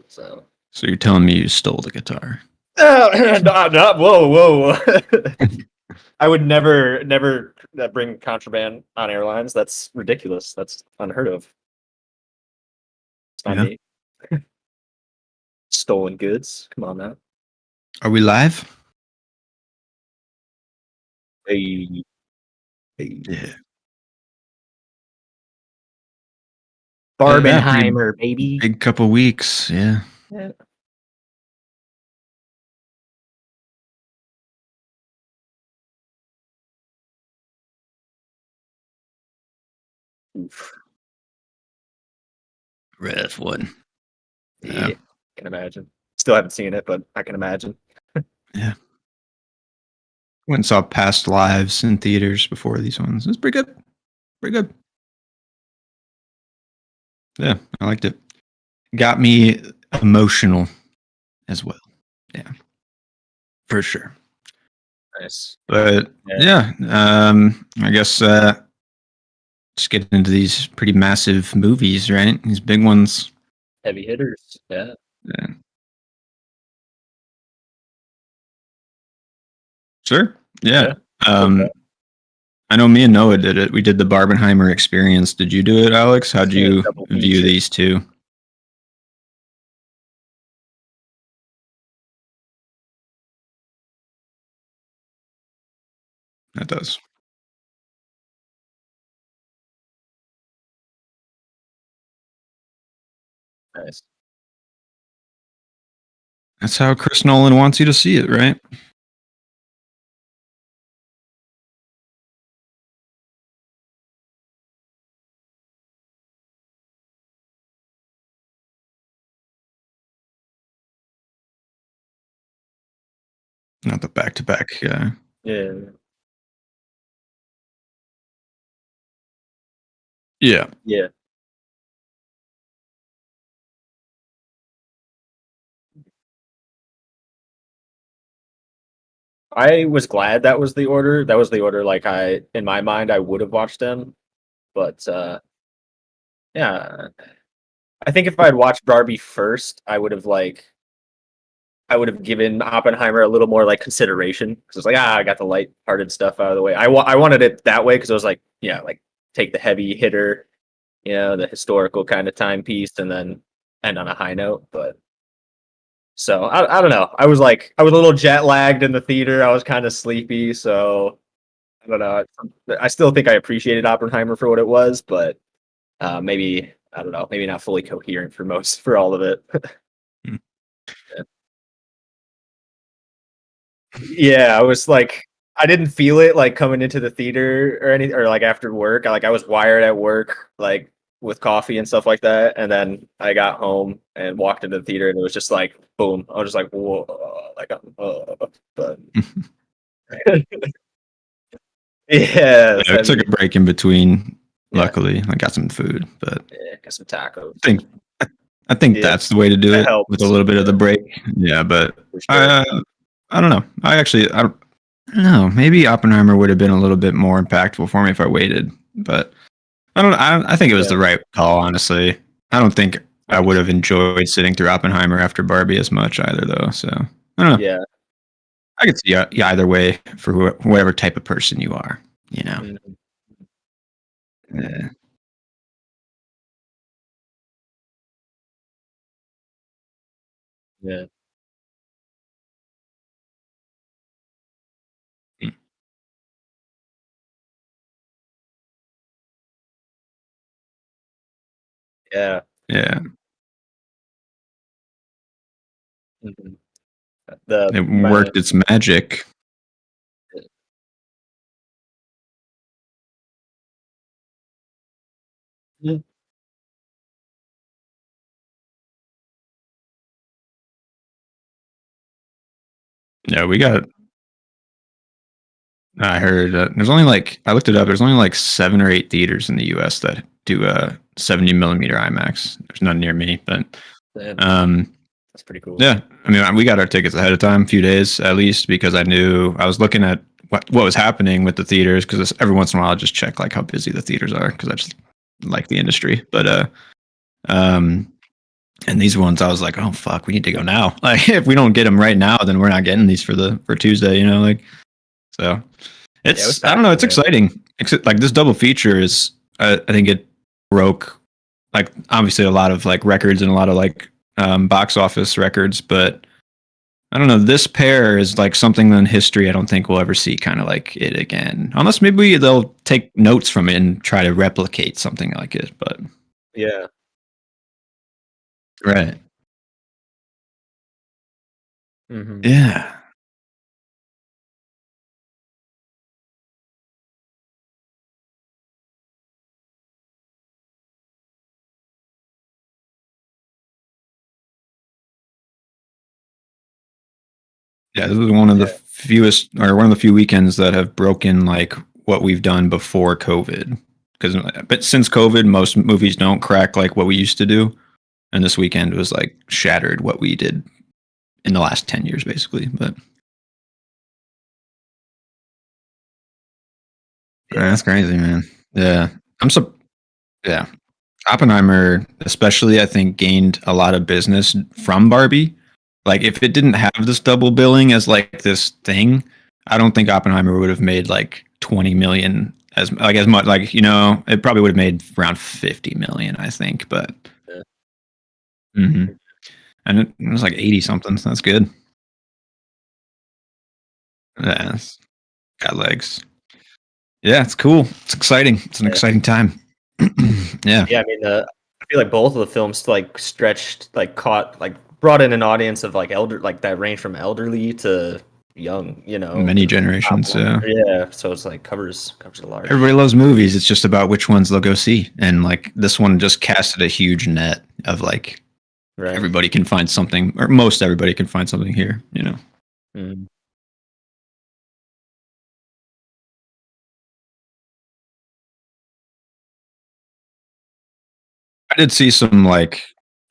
So. So you're telling me you stole the guitar? Whoa, whoa. I would never bring contraband on airlines. That's ridiculous. That's unheard of. It's not Yeah. me. Stolen goods. Come on now. Are we live? Hey. Hey. Yeah. Barbenheimer, baby. Big couple weeks. Yeah. Yeah. Oof. Rough one. Yeah. Can imagine. Still haven't seen it, but I can imagine. Yeah. Went and saw Past Lives in theaters before these ones. It was pretty good. Pretty good. Yeah, I liked it. Got me emotional as well. Yeah. For sure. Nice. But yeah, I guess just getting into these pretty massive movies, right? These big ones. Heavy hitters. Yeah. Yeah. Sure. Yeah. I know me and Noah did it. We did the Barbenheimer experience. Did you do it, Alex? How'd you view these two? That does. Nice. That's how Chris Nolan wants you to see it, right? Not the back-to-back. Yeah. Yeah. Yeah. I was glad that was the order. That was the order. Like in my mind, I would have watched them, but yeah, I think if I had watched Barbie first, I would have given Oppenheimer a little more like consideration because it's like I got the light-hearted stuff out of the way. I wanted it that way because it was like like take the heavy hitter, the historical kind of timepiece, and then end on a high note. But so I don't know. I was a little jet lagged in the theater. I was kind of sleepy, so I don't know. I still think I appreciated Oppenheimer for what it was, but maybe I don't know. Maybe not fully coherent for all of it. Yeah, I was like, I didn't feel it like coming into the theater or anything, or like after work. I was wired at work, like with coffee and stuff like that. And then I got home and walked into the theater, and it was just like, boom. I was just like, whoa, like, but yeah, I took a break in between. Luckily, I got some food, but got some tacos. I think that's the way to do it helps. With a little bit of the break. Yeah, but I don't know. I don't know. Maybe Oppenheimer would have been a little bit more impactful for me if I waited, but I think it was the right call. Honestly, I don't think I would have enjoyed sitting through Oppenheimer after Barbie as much either, though. So I don't know. Yeah, I could see either way for whatever type of person you are. Yeah. Yeah. Yeah. Yeah. Mhm. It worked its magic. Yeah, we got. I heard there's only I looked it up. There's only like 7 or 8 theaters in the U.S. that do a 70 millimeter IMAX. There's none near me, but that's pretty cool. Yeah, I mean, we got our tickets ahead of time, a few days at least, because I knew I was looking at what was happening with the theaters. Because every once in a while, I just check like how busy the theaters are because I just like the industry. But And these ones, I was like, oh fuck, we need to go now. Like, if we don't get them right now, then we're not getting these for Tuesday. You know, like so. Yeah, it was It's I don't packed know. in It's there. exciting. Like this double feature is. I think it broke like obviously a lot of like records and a lot of like box office records, but I don't know. This pair is like something in history I don't think we'll ever see kind of like it again. Unless maybe they'll take notes from it and try to replicate something like it. But Yeah. right, Hmm. yeah, yeah. This is one of the Yeah. fewest or one of the few weekends that have broken like what we've done before COVID. Because but since COVID, most movies don't crack like what we used to do, and this weekend was like shattered what we did in the last 10 years, basically. But Yeah. that's crazy, man. Yeah, I'm so yeah. Oppenheimer, especially, I think, gained a lot of business from Barbie. Like, if it didn't have this double billing as like this thing, I don't think Oppenheimer would have made like 20 million as much. Like, you know, it probably would have made around 50 million, I think. But Yeah. mhm. And it was like 80 something. So that's good. Yeah, it's got legs. Yeah, it's cool. It's exciting. It's an Yeah. exciting time. Yeah, Yeah, I mean, I feel like both of the films like stretched, like caught, like brought in an audience of like elder, like that range from elderly to young. You know, many generations. Yeah. yeah. So it's like covers a Everybody large. loves movies. It's just about which ones they'll go see. And like this one just casted a huge net of like Right. everybody can find something, or most everybody can find something here, you know. Mm. I did see some like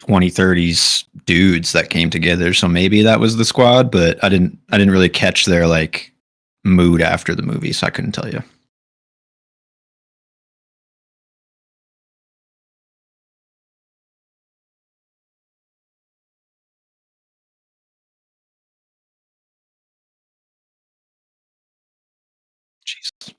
2030s dudes that came together, so maybe that was the squad, but I didn't really catch their like mood after the movie, so I couldn't tell you. Jesus.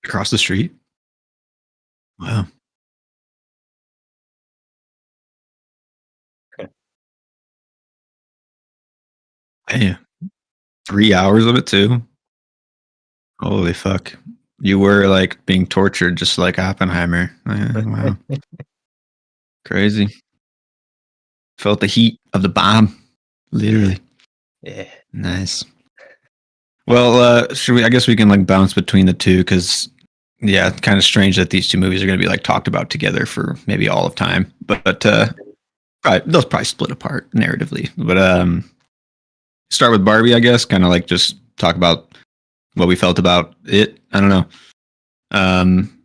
Across the street? Wow. Okay. Hey, 3 hours of it too. Holy fuck. You were like being tortured just like Oppenheimer. Wow. Crazy. Felt the heat of the bomb. Yeah. Literally. Yeah. Nice. Well, should we I guess we can like bounce between the two because yeah, it's kind of strange that these two movies are gonna be like talked about together for maybe all of time. But probably, they'll probably split apart narratively. But start with Barbie, I guess. Kind of like just talk about what we felt about it. I don't know. Um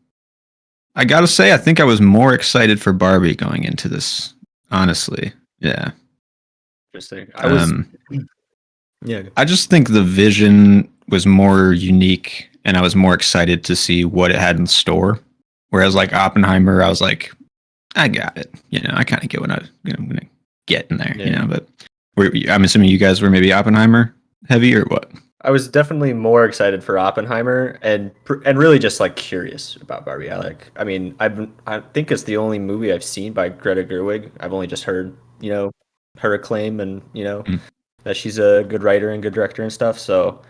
I gotta say, I think I was more excited for Barbie going into this. Honestly, yeah. Interesting. Um, Yeah. I just think the vision was more unique, and I was more excited to see what it had in store. Whereas, like Oppenheimer, I was like, I got it. You know, I kind of get what I'm gonna get in there. You Yeah. know, but I'm assuming you guys were maybe Oppenheimer heavy or what? I was definitely more excited for Oppenheimer and really just like curious about Barbie. I mean, I think it's the only movie I've seen by Greta Gerwig. I've only just heard, her acclaim and, Mm. that she's a good writer and good director and stuff. So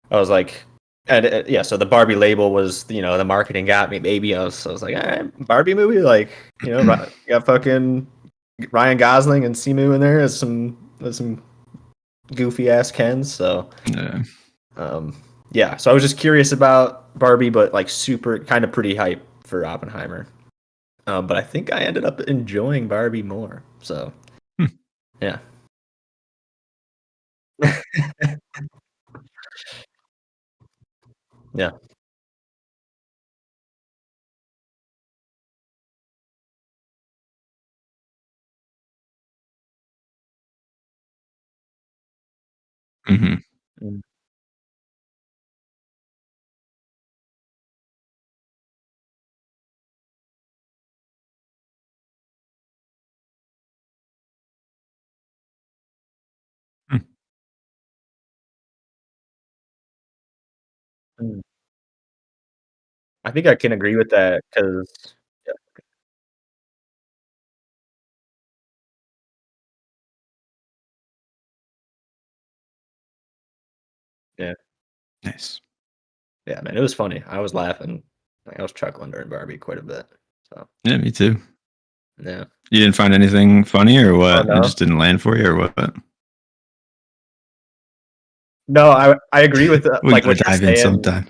I was like, and yeah, so the Barbie label was, the marketing got me, maybe. I was like, all right, Barbie movie, like, you got fucking Ryan Gosling and Simu in there as some goofy ass Kens. So Yeah. um, yeah, so I was just curious about Barbie, but like super kind of pretty hype for Oppenheimer. But I think I ended up enjoying Barbie more. So Hmm. yeah. Yeah. Hmm. Mm, mm. I think I can agree with that because yeah, yeah, Nice. yeah, man, it was funny. I was laughing. Like, I was chuckling during Barbie quite a bit. So, Yeah, me too. yeah. You didn't find anything funny or Oh, what? It no? just didn't land for you or what? No, I agree with, We like, gotta what you're dive in saying. sometime.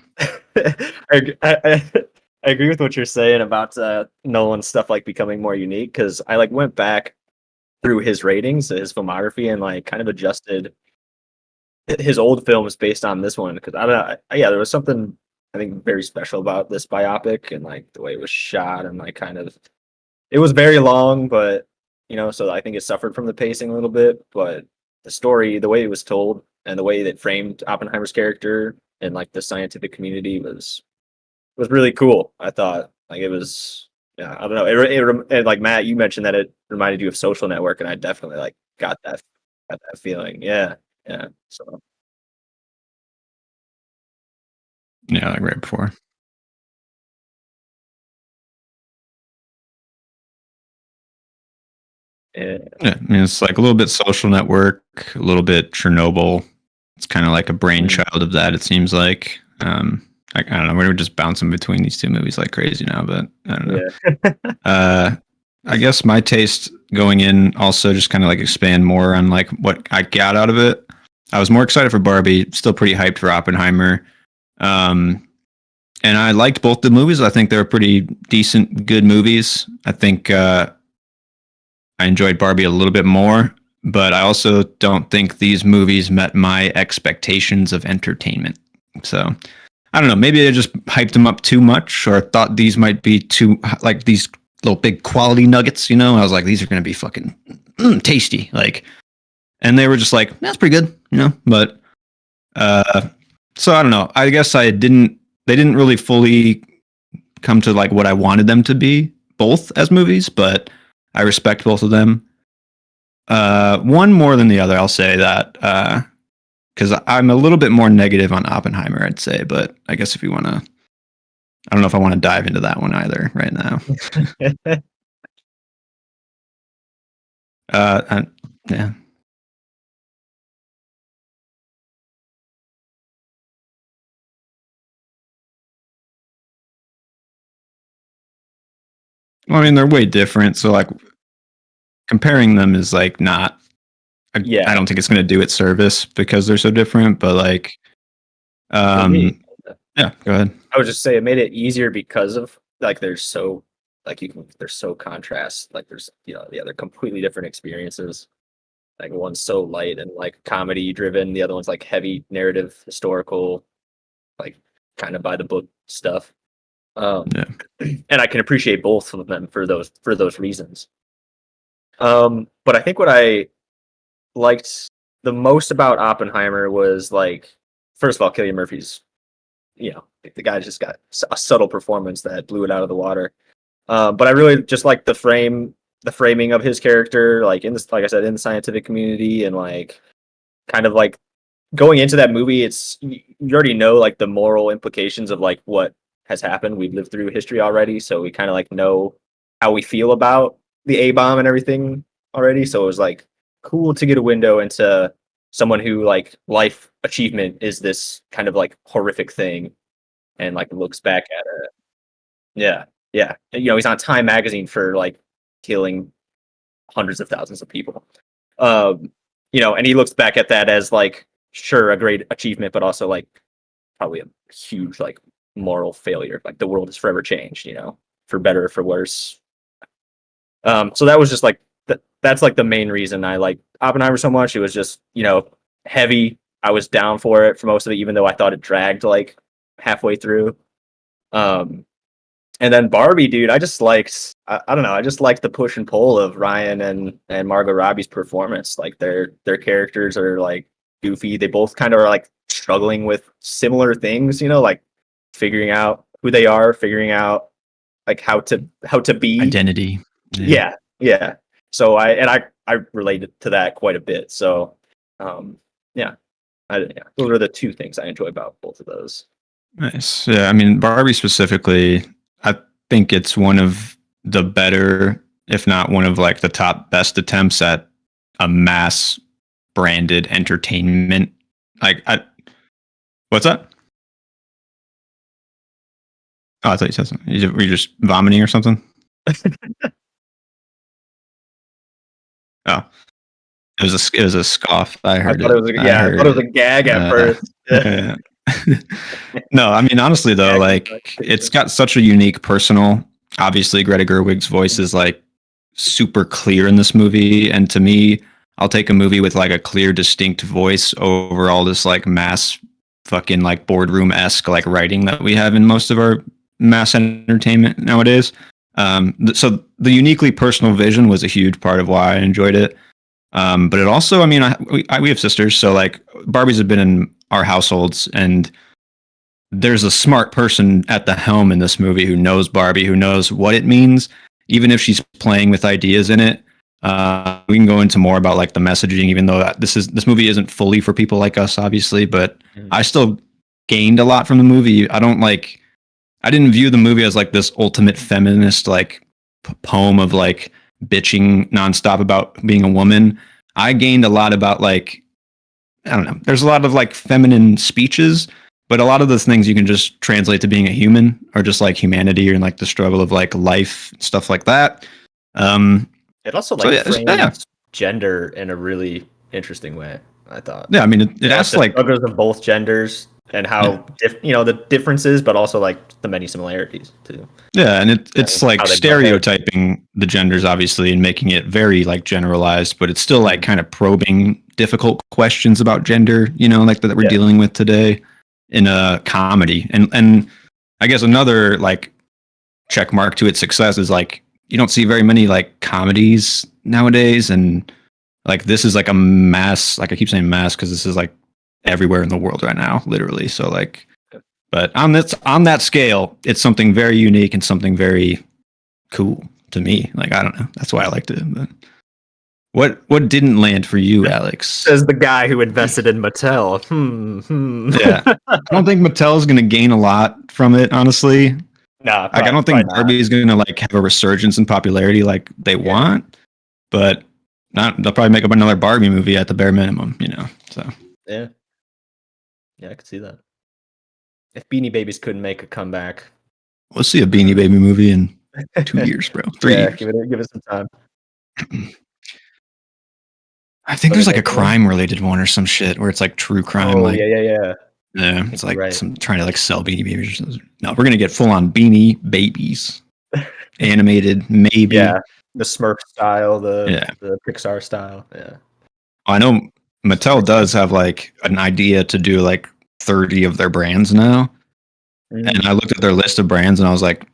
I agree with what you're saying about, Nolan's stuff, like, becoming more unique because I, like, went back through his ratings, his filmography, and, like, kind of adjusted his old films based on this one because I don't know, yeah, there was something I think very special about this biopic and like the way it was shot and like kind of it was very long, but so I think it suffered from the pacing a little bit. But the story, the way it was told, and the way that framed Oppenheimer's character and like the scientific community was really cool. I thought like it was. Yeah, I don't know. And like Matt, you mentioned that it reminded you of Social Network, and I definitely like got that feeling. Yeah, yeah. So Yeah, like right before. yeah. Yeah, I mean, it's like a little bit Social Network, a little bit Chernobyl. It's kind of like a Mm, brainchild of that. It seems like. I don't know. We're just bouncing between these two movies like crazy now, but I don't know. yeah. Uh, I guess my taste going in also just kind of like expand more on like what I got out of it. I was more excited for Barbie, still pretty hyped for Oppenheimer. Um, and I liked both the movies. I think they were pretty decent, good movies. I think I enjoyed Barbie a little bit more, but I also don't think these movies met my expectations of entertainment. So I don't know. Maybe I just hyped them up too much, or thought these might be too like these little big quality nuggets. I was like, these are going to be fucking tasty. Like, and they were just like, that's pretty good. But uh, so I don't know. I guess I didn't. They didn't really fully come to like what I wanted them to be, both as movies. But I respect both of them. One more than the other, I'll say that because I'm a little bit more negative on Oppenheimer, I'd say. But I guess if you want to, I don't know if I want to dive into that one either right now. Uh, I, yeah. Well, I mean, they're way different. So like comparing them is like not. I Yeah, don't think it's going to do it service because they're so different. But like, for me, yeah. Go ahead. I would just say it made it easier because of like there's so like you can there's so contrast. Like there's yeah, they're completely different experiences. Like one's so light and like comedy driven, the other one's like heavy narrative, historical, like kind of by the book stuff. Um, Yeah. and I can appreciate both of them for those reasons. But I think what I liked the most about Oppenheimer was like, first of all, Cillian Murphy's, the guy just got a subtle performance that blew it out of the water. But I really just like the framing of his character, like in this, like I said, in the scientific community, and like kind of like going into that movie, you already know like the moral implications of like what has happened. We've lived through history already, so we kind of like know how we feel about the A bomb and everything already. So it was like cool to get a window into someone who like life achievement is this kind of like horrific thing and like looks back at it. Yeah, yeah. He's on Time magazine for like killing hundreds of thousands of people. Um, and he looks back at that as like sure a great achievement, but also like probably a huge like moral failure. Like the world has forever changed, for better or for worse. So that was just like that's like the main reason I like Oppenheimer so much. It was just heavy. I was down for it for most of it, even though I thought it dragged like halfway through. Um, and then Barbie, dude, I don't know, I just liked the push and pull of Ryan and Margot Robbie's performance. Like their characters are like goofy. They both kind of are like struggling with similar things, you know, like figuring out who they are, figuring out like how to be. Identity. Yeah, yeah. So I related to that quite a bit. So yeah, yeah, those are the two things I enjoy about both of those. Nice. Yeah, I mean Barbie specifically, I think it's one of the better, if not one of like the top best attempts at a mass branded entertainment. Like what's that? Oh, I thought you said something. Were you just vomiting or something? Oh, it was a scoff. I I heard thought it it. was I I thought heard it was it. a gag at Uh, first. Yeah. no, I mean honestly though, Gag like it's got such a unique personal. Obviously, Greta Gerwig's voice is like super clear in this movie, and to me, I'll take a movie with like a clear, distinct voice over all this like mass fucking like boardroom esque like writing that we have in most of our mass entertainment nowadays. So the uniquely personal vision was a huge part of why I enjoyed it. But it also, I mean, we have sisters, so like Barbies have been in our households, and there's a smart person at the helm in this movie who knows Barbie, who knows what it means, even if she's playing with ideas in it. We can go into more about like the messaging, even though this movie isn't fully for people like us, obviously. But I still gained a lot from the movie. I didn't view the movie as like this ultimate feminist like poem of like bitching nonstop about being a woman. I gained a lot about like I don't know. There's a lot of like feminine speeches, but a lot of those things you can just translate to being a human or just like humanity and like the struggle of like life, stuff like that. Um, It also so like yeah, frames gender in a really interesting way, I thought. yeah. I mean, it You know, like asks the like struggles of both genders and yeah, how you know the differences, but also like the many similarities too. yeah, and it's And like how they butt heads. stereotyping the genders obviously and making it very like generalized, but it's still like Mhm. kind of probing difficult questions about gender, you know, like that we're Yeah, dealing with today in a comedy. And I guess another like check mark to its success is like you don't see very many like comedies nowadays, and like this is like a mass, like I keep saying mass because this is like everywhere in the world right now, literally. So like, but on that scale, it's something very unique and something very cool to me. Like I don't know, that's why I liked it. But what didn't land for you, Alex? says the guy who invested in Mattel. Yeah, I don't think Mattel's gonna gain a lot from it, honestly. Nah, Like I don't probably think not. Barbie is gonna like have a resurgence in popularity like they Yeah, want, but not they'll probably make up another Barbie movie at the bare minimum, you know. So yeah, yeah. I could see that. If Beanie Babies couldn't make a comeback, we'll see a Beanie Baby movie in 2 years, bro. Three yeah, years. give it some time. I think Are they there's like a making one? crime related one or some shit where it's like true crime, Oh like yeah, yeah, yeah. yeah, I think it's you're like right. some trying to like sell Beanie Babies. Or something. No, we're gonna get full on Beanie Babies, animated, maybe. Yeah, the Smurf style, Yeah, the Pixar style. Yeah, I know super Mattel does exciting. have like an idea to do like 30 of their brands now, and Mm, I looked at their list of brands and I was like,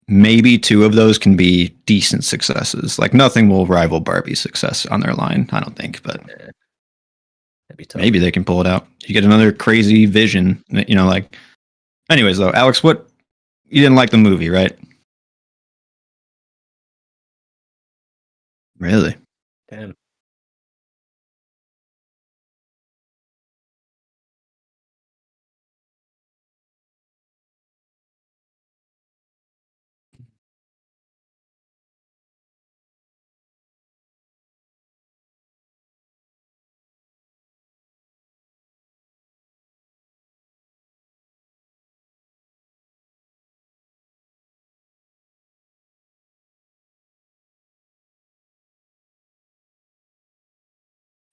maybe two of those can be decent successes. Like nothing will rival Barbie's success on their line, I don't think, but yeah, that'd be maybe tough. they can pull it out. You get another crazy vision, you know, like anyways though, Alex, what you didn't like the movie, right? Really? Damn.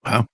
Wow.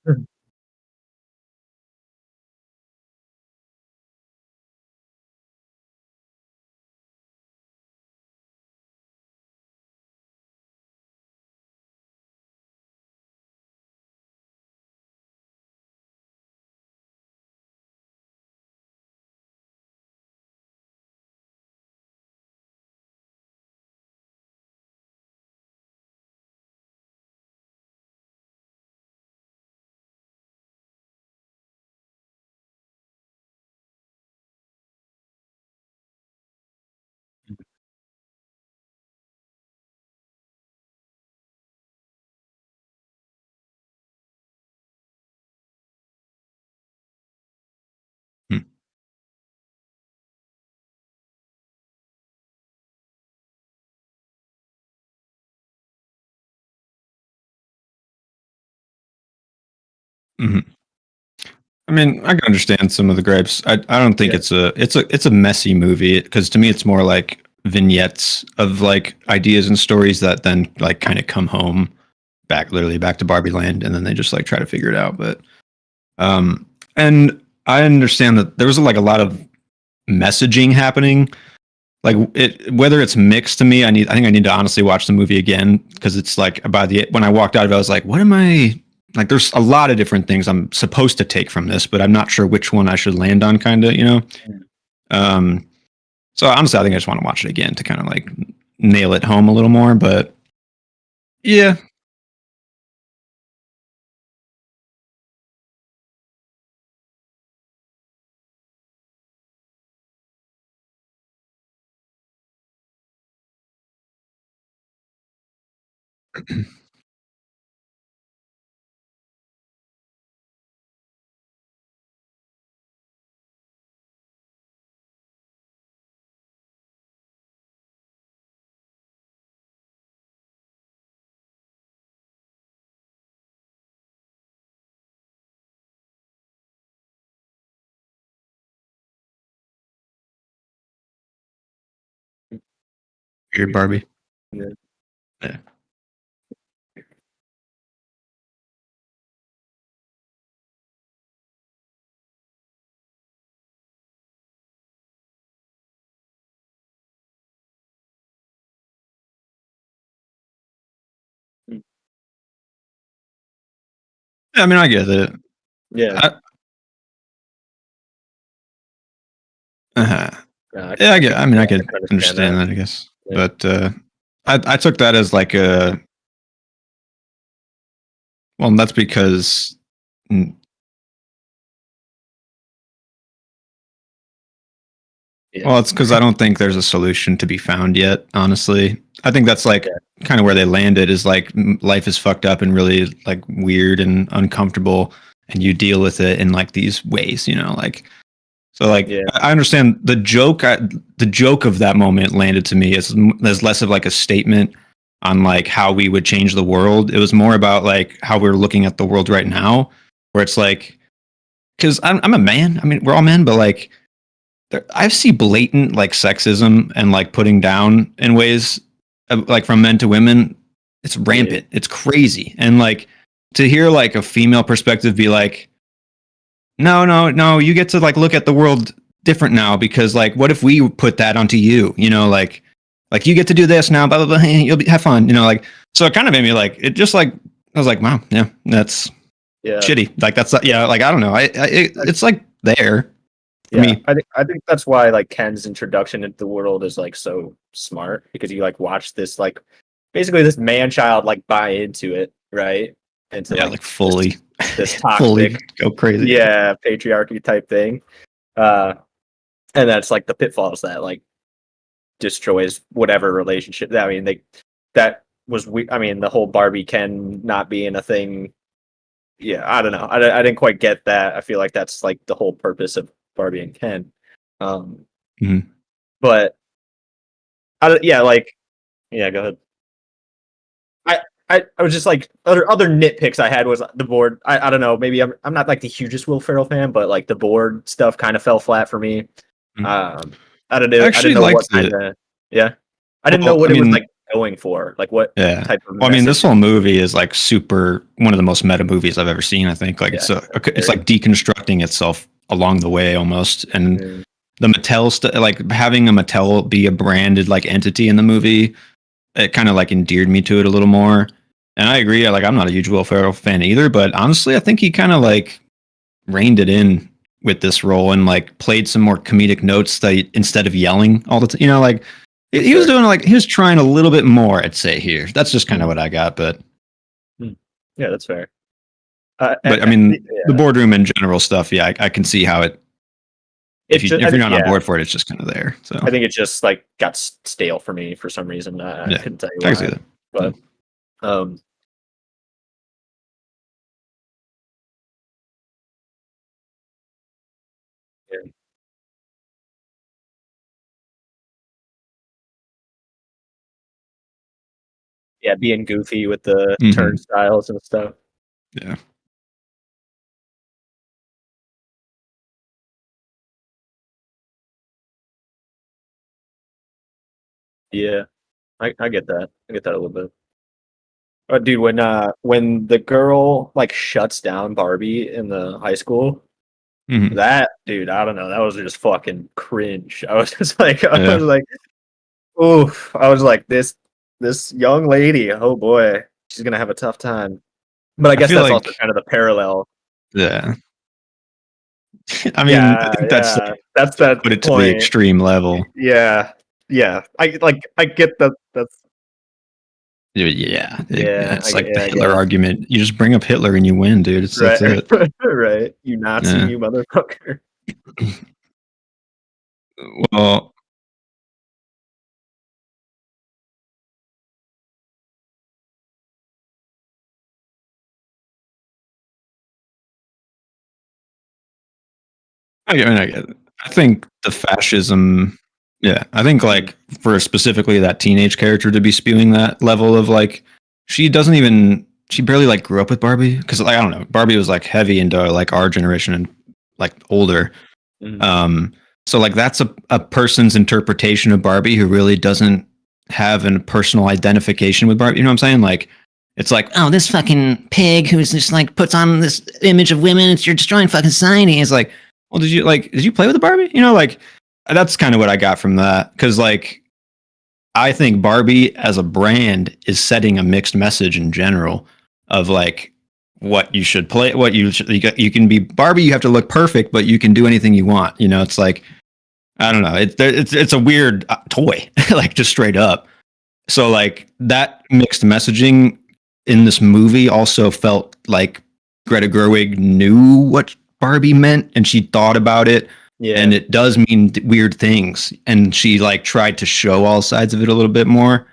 Hmm. Mhm. I mean, I can understand some of the gripes. I don't think Yeah. it's a messy movie because to me it's more like vignettes of like ideas and stories that then like kind of come home back literally back to Barbie Land and then they just like try to figure it out. But and I understand that there was like a lot of messaging happening. Like it whether it's mixed to me, I think I need to honestly watch the movie again because it's like about the when I walked out of it, I was like, what am I like there's a lot of different things I'm supposed to take from this, but I'm not sure which one I should land on kind of, you know? Mm. Um so honestly I think I just want to watch it again to kind of like nail it home a little more, but yeah. Weird Barbie. Yeah. Yeah. Mm. I mean, I get it. Yeah. I, uh, yeah, I I get. could I mean, yeah, I I could can understand understand that. that, I guess. Yeah. But I took that as like a well, that's because mm, Yeah. well, it's because I don't think there's a solution to be found yet. Honestly, I think that's like Yeah. kind of where they landed. Is like life is fucked up and really like weird and uncomfortable, and you deal with it in like these ways. You know, like so. Like Yeah. I understand the joke. The joke of that moment landed to me as less of like a statement on like how we would change the world. It was more about like how we're looking at the world right now, where it's like because I'm a man. I mean, we're all men, but like I see blatant like sexism and like putting down in ways like from men to women. It's Yeah. rampant. It's crazy. And like to hear like a female perspective be like, no, no, no, you get to like look at the world different now because like what if we put that onto you? You know, like you get to do this now, blah blah blah. Have fun. You know, like so it kind of made me like it just like I was like, wow, yeah, that's Yeah. shitty. Like that's yeah, like I don't know. It's like there for Yeah, me. I think that's why like Ken's introduction into the world is like so smart because you like watch this like basically this man child like buy into it, right? Into Yeah, like like this fully, this fully toxic, go crazy. yeah, patriarchy type thing. Uh and that's like the pitfalls that like destroys whatever relationship. I mean, they that was we I mean, the whole Barbie Ken not being a thing. Yeah, I don't know. I didn't quite get that. I feel like that's like the whole purpose of Barbie and Ken. Um Mhm. but yeah, like yeah, go ahead. I, I was just like other nitpicks I had was the board. I don't know. Maybe I'm not like the hugest Will Ferrell fan, but like the board stuff kind of fell flat for me. Mhm. Um, I don't I know. I didn't actually know what liked kind it. of yeah. I didn't know Well, I what it was mean, like going for? Like, what Yeah. type of Well, I mean, this message? whole movie is like super one of the most meta movies I've ever seen. I think like Yeah, it's like deconstructing itself along the way almost, and mm, the Mattel like having a Mattel be a branded like entity in the movie, it kind of like endeared me to it a little more. And I agree, like I'm not a huge Will Ferrell fan either, but honestly, I think he kind of like reined it in with this role and like played some more comedic notes that instead of yelling all the time, like he was sure. doing like he was trying a little bit more. I'd say here. That's just kind of Mm, what I got, but yeah, that's fair. I mean the Yeah, boardroom and general stuff. Yeah, I can see how it. it just, If you're not on yeah, board for it, it's just kind of there. So I think it just like got stale for me for some reason. I yeah, couldn't tell you I can see why, that. Yeah. but um, yeah, yeah, being goofy with the Hmm. turnstiles and stuff. Yeah. Yeah, I get that. I get that a little bit. Dude, when the girl like shuts down Barbie in the high school, Hmm. that dude, I don't know, that was just fucking cringe. I was just like, I Yeah. was like, oof. I was like, this young lady, oh boy, she's gonna have a tough time. But I I guess feel that's also like kind of the parallel. yeah. I mean, I Yeah, think that's yeah, like that's to that put it to the point. extreme level. Yeah, yeah. I get that. That's Yeah, yeah. it's like the I Hitler guess. argument. You just bring up Hitler and you win, dude. That's Right, it. right. You Nazi, Yeah. you motherfucker. Well, I get it. I think the fascism. Yeah, I think Mm, like for specifically that teenage character to be spewing that level of like, she doesn't even. She barely like grew up with Barbie because like I don't know. Barbie was like heavy into like our generation and like older. mm. Um, so like that's a person's interpretation of Barbie who really doesn't have a personal identification with Barbie. You know what I'm saying? Like it's like, oh, this fucking pig who's just like puts on this image of women. You're destroying fucking society. It's like, well, did you play with a Barbie? Like that's kind of what I got from that. Cause like I think Barbie as a brand is setting a mixed message in general of like what you should play, what you can be Barbie. You have to look perfect, but you can do anything you want. It's like I don't know. It's a weird toy, like just straight up. So like that mixed messaging in this movie also felt like Greta Gerwig knew what Barbie meant and she thought about it, Yeah, and it does mean weird things, and she like tried to show all sides of it a little bit more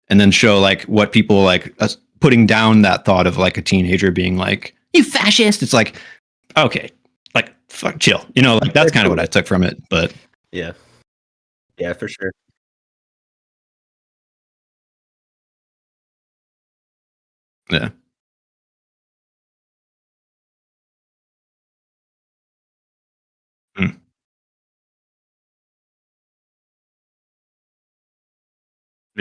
and then show like what people like putting down that thought of like a teenager being like you fascist. It's like okay, like fuck chill, like that's kind of what I cool. took from it, but Yeah, yeah, for sure. yeah. Mm.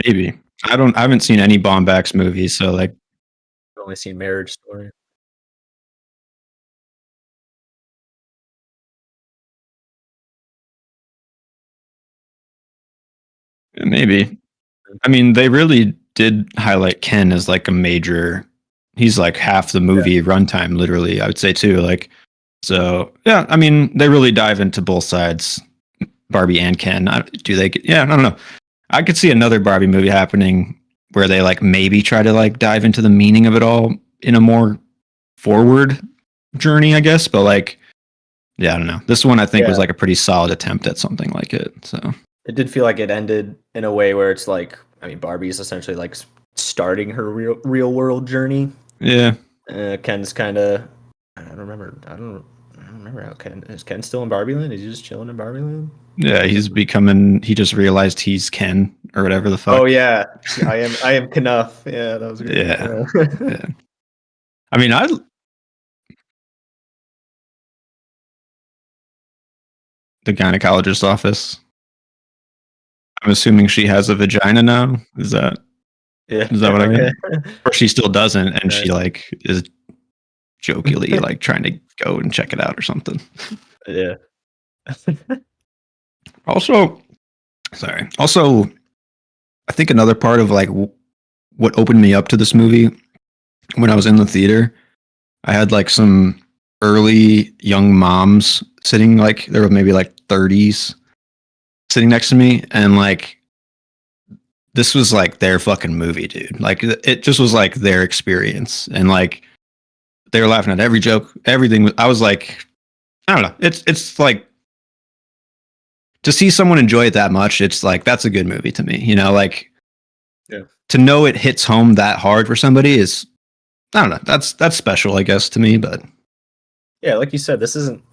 Maybe. I haven't seen any Bombax movies, so like I've only seen Marriage Story. maybe. I mean, they really did highlight Ken as like a major. He's like half the Yeah, movie runtime, literally. I would say too. Like, so yeah. I mean, they really dive into both sides, Barbie and Ken. Do they? Yeah, I don't know. I could see another Barbie movie happening where they like maybe try to like dive into the meaning of it all in a more forward journey, I guess. But like, yeah, I don't know. This one I think was yeah. like a pretty solid attempt at something like it. So It did feel like it ended in a way where it's like, I mean, Barbie's essentially like starting her real world journey. yeah. Ken's kind of, I don't remember how Ken is. Ken still in Barbie Land? Is he just chilling in Barbie Land? Yeah, he's becoming. He just realized he's Ken or whatever the Oh fuck. yeah, I am Knuff. Yeah, that was great. Yeah, Yeah. yeah. I mean, the gynecologist's office. I'm assuming she has a vagina now. Is that? Yeah. Is that what I Yeah. get? Or she still doesn't, and she Nice. like is jokingly like trying to go and check it out or something. Yeah. Also, sorry. Also, I think another part of like what opened me up to this movie when I was in the theater, I had like some early young moms sitting like they were maybe like 30s sitting next to me, and like this was like their fucking movie, dude. Like it just was like their experience, and like they were laughing at every joke, everything. I was like, I don't know. It's like to see someone enjoy it that much. It's like that's a good movie to me. You know, like Yeah. to know it hits home that hard for somebody is, I don't know. That's special, I guess, to me. But Yeah, like you said, this isn't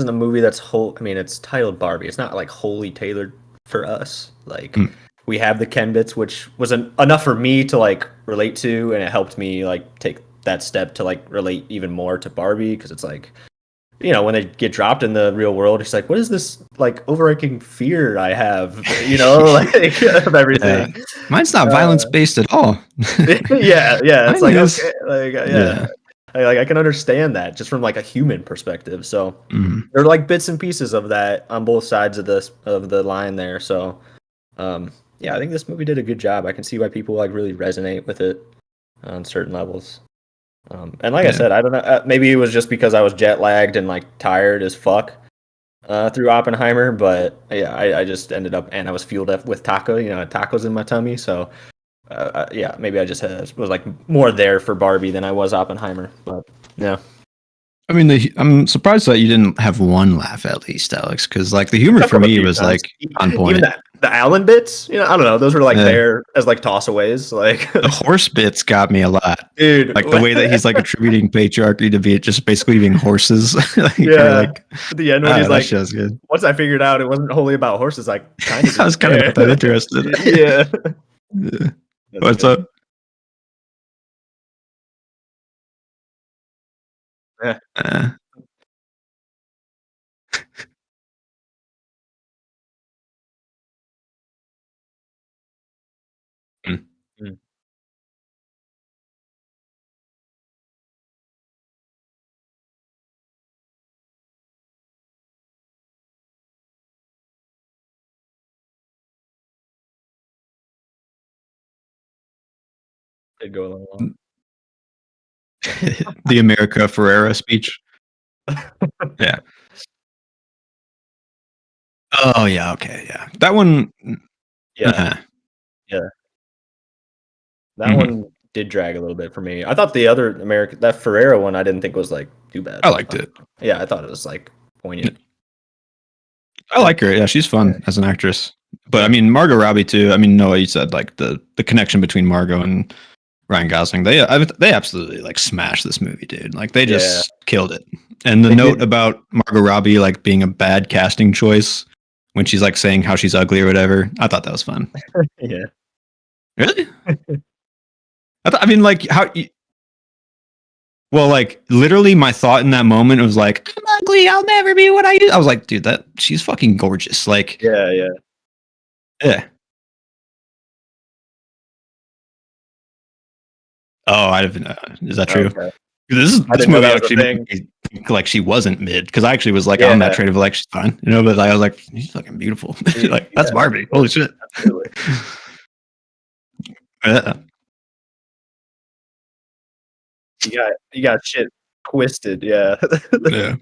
a movie that's whole. I mean, it's titled Barbie. It's not like wholly tailored for us. Like Mm. we have the Ken bits, which was enough for me to like relate to, and it helped me like take that step to like relate even more to Barbie because it's like, when they get dropped in the real world, it's like, what is this like overarching fear I have, like of yeah, everything. mine's not violence based at all. Yeah, it's Mine like is. okay, like Yeah. I can understand that just from like a human perspective. So Mm. there are like bits and pieces of that on both sides of the line there. So yeah, I think this movie did a good job. I can see why people like really resonate with it on certain levels. And like I Yeah. said, I don't know. Maybe it was just because I was jet lagged and like tired as fuck through Oppenheimer. But yeah, I just ended up and I was fueled up with taco. Tacos in my tummy. So yeah, maybe I just was like more there for Barbie than I was Oppenheimer. But yeah, I mean, I'm surprised that you didn't have one laugh at least, Alex, because like the humor took for them a me few was times. like on Even point. the Allen bits, I don't know. Those were like Yeah. there as like tossaways. Like, The horse bits got me a lot. dude, Like the way that he's like attributing patriarchy to be just basically being horses. Like, or yeah. like, At the end when he's that like, shit's good. once I figured out it wasn't wholly about horses, I kind of I was didn't kind of care. not that interested. Yeah. Yeah. That's What's good. up? Yeah. Uh, mm, Mm. Did go along. the America Ferrera speech. Yeah. Oh yeah. Okay. Yeah. That one. Yeah. Uh, Yeah. That mhm. one did drag a little bit for me. I thought the other that Ferrera one, I didn't think was like too bad. I liked it. Yeah, I thought it was like poignant. I like her. Yeah, she's Yeah. fun as an actress. But I Yeah. mean, Margot Robbie too. I mean, Noah, you said like the connection between Margot and Ryan Gosling. They absolutely like smashed this movie, dude. Like they Yeah. just killed it. And the They note did. about Margot Robbie like being a bad casting choice when she's like saying how she's ugly or whatever, I thought that was fun. Yeah. Really? I mean, like how? Well, like literally, my thought in that moment was like, "I'm ugly. I'll never be what I used." I was like, "Dude, that she's fucking gorgeous." Like, Yeah. Yeah. yeah. Oh, I haven't. Is that true? Okay. I This didn't know movie that was a actually made thing. me think like she wasn't mid because I actually was like on that Yeah. trade of like she's fine, but I was like she's fucking beautiful. Like that's Yeah. Barbie. Holy shit. Absolutely. Yeah. You got shit twisted. Yeah. Yeah.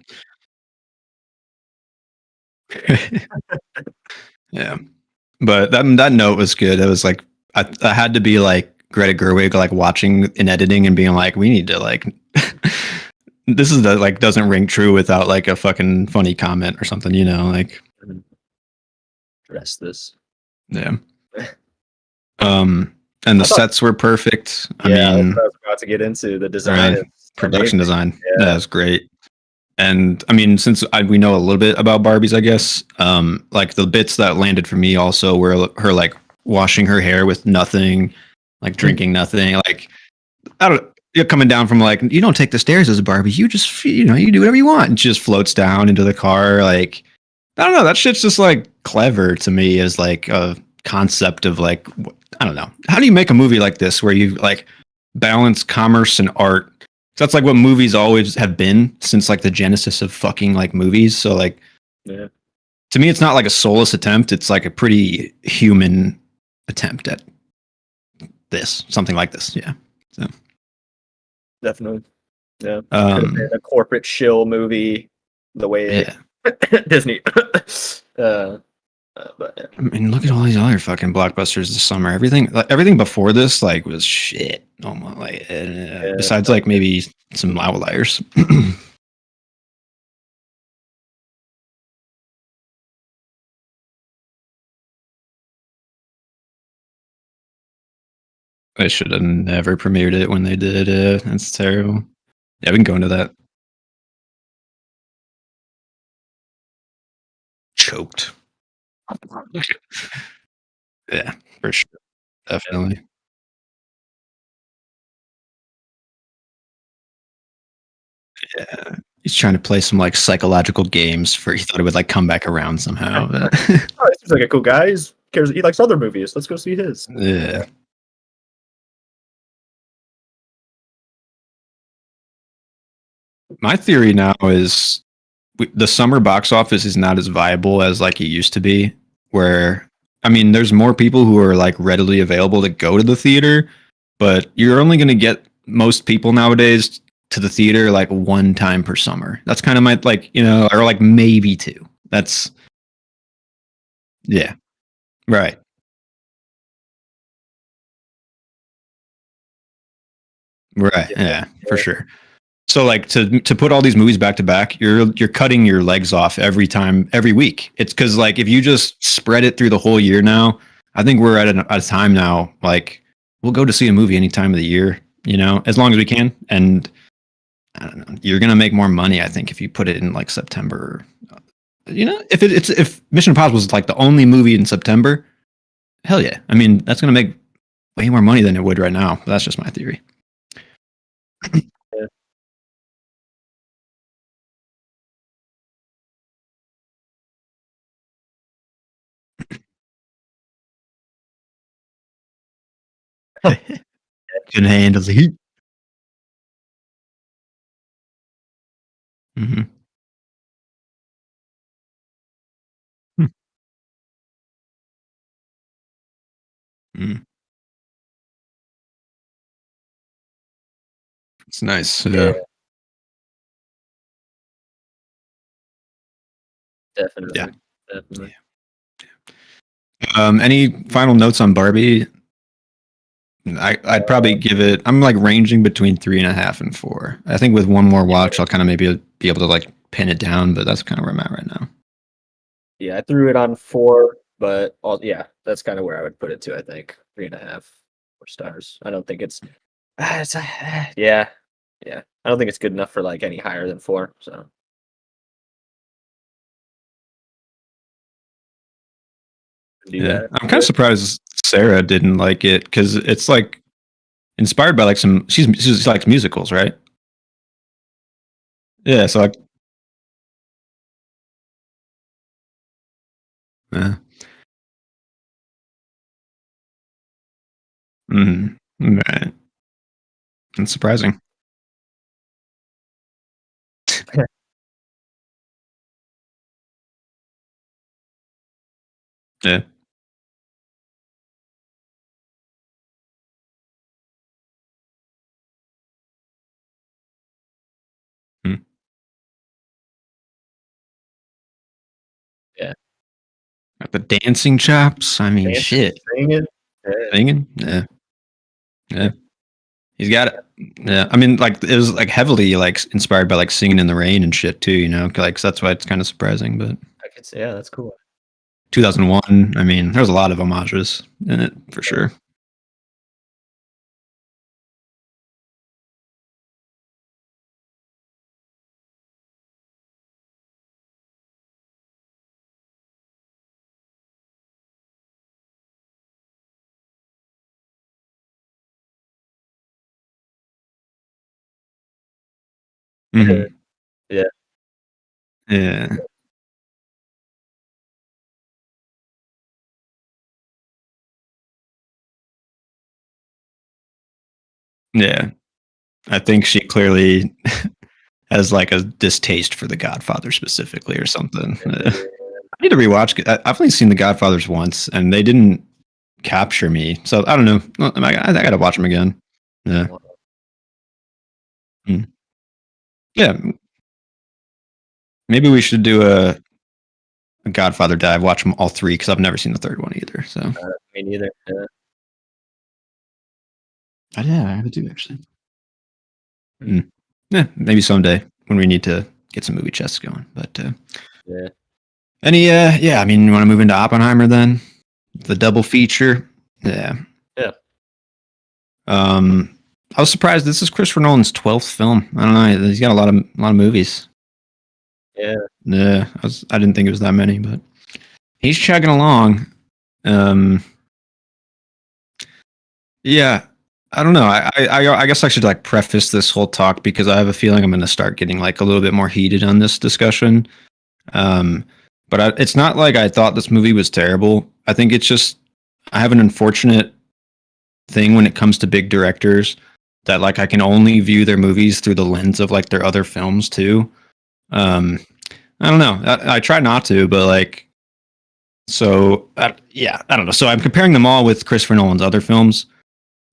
Yeah. But that note was good. It was like I had to be like Greta Gerwig like watching and editing and being like, we need to like this is the like doesn't ring true without like a fucking funny comment or something, like Dress this. yeah. And the I thought, sets were perfect. I yeah, that's mean, what I was about to get into. The design right, is production amazing. design, Yeah. that is great. And I mean, since we know a little bit about Barbies, I guess, like the bits that landed for me also were her like washing her hair with nothing, like drinking nothing, like I don't. You're coming down from like you don't take the stairs as a Barbie. You just you do whatever you want, and she just floats down into the car. Like I don't know, that shit's just like clever to me as like a concept of like I don't know. How do you make a movie like this where you like balance commerce and art? So that's like what movies always have been since like the genesis of fucking like movies. So like Yeah, to me, it's not like a soulless attempt. It's like a pretty human attempt at this, something like this. Yeah. So, definitely. Yeah, could have been um, a corporate shill movie, the way yeah. Disney. uh, but yeah. I mean, look at all these other fucking blockbusters this summer. Everything, like, everything before this, like, was shit. Almost like, Yeah, besides like maybe some outliers. They should have never premiered it when they did. That's terrible. Yeah, we can go into that. Choked. Yeah, for sure. Definitely. Yeah. He's trying to play some like psychological games for he thought it would like come back around somehow. But oh, he seems like a cool guy. He likes other movies. Let's go see his. yeah. My theory now is the summer box office is not as viable as like it used to be. Where I mean, there's more people who are like readily available to go to the theater, but you're only going to get most people nowadays to the theater like one time per summer. That's kind of my like or like maybe two. That's yeah, right, right, Yeah, yeah, for yeah, sure. So like to put all these movies back to back, you're cutting your legs off every week. It's because like if you just spread it through the whole year now, I think we're at a time now like we'll go to see a movie any time of the year, as long as we can. And I don't know, you're gonna make more money, I think, if you put it in like September. If Mission Impossible is like the only movie in September, hell yeah. I mean, that's gonna make way more money than it would right now. That's just my theory. yeah. Can handle the heat. Mm-hmm. Mm-hmm. It's nice. Yeah, Yeah. definitely, definitely. Any final notes on Barbie? I'd probably give it. I'm like ranging between 3.5 and 4. I think with one more watch, I'll kind of maybe be able to like pin it down, but that's kind of where I'm at right now. Yeah, I threw it on 4, but yeah, that's kind of where I would put it to. I think 3.5, 4 stars. I don't think it's, yeah, yeah. I don't think it's good enough for like any higher than 4. So do Yeah, that. I'm kind of surprised Sarah didn't like it because it's like inspired by like some. She's likes musicals, right? Yeah, so like, yeah. Right. That's surprising. Yeah. Mm. Yeah, Got the dancing chops. I mean, dancing, shit. singing. Yeah, Singing. Yeah. yeah, Yeah. He's got it. Yeah, I mean, like it was like heavily like inspired by like singing in the rain and shit too. Like so that's why it's kind of surprising. But I could say, yeah, that's cool. 2001, I mean, there's a lot of homages in it for Yeah. sure. Hmm. Yeah, Yeah, Yeah, I think she clearly has like a distaste for The Godfather specifically or something. I need to rewatch. I've only seen The Godfathers once, and they didn't capture me. So I don't know. I got to watch them again. Yeah. Mm. Yeah. Maybe we should do a Godfather dive. Watch them all three because I've never seen the third one either. So Me neither. Yeah. yeah, I have to do actually. Mm. Yeah, maybe someday when we need to get some movie chests going. But Yeah. yeah. I mean, you want to move into Oppenheimer then? The double feature. Yeah. Yeah. I was surprised. This is Christopher Nolan's 12th film. I don't know. He's got a lot of movies. Yeah. Yeah, I didn't think it was that many, but he's chugging along. Yeah, I don't know. I guess I should like preface this whole talk because I have a feeling I'm going to start getting like a little bit more heated on this discussion. Um, but it's not like I thought this movie was terrible. I think it's just I have an unfortunate thing when it comes to big directors that like I can only view their movies through the lens of like their other films too. Um, I don't know. I try not to, but like, so yeah, I don't know. So I'm comparing them all with Christopher Nolan's other films,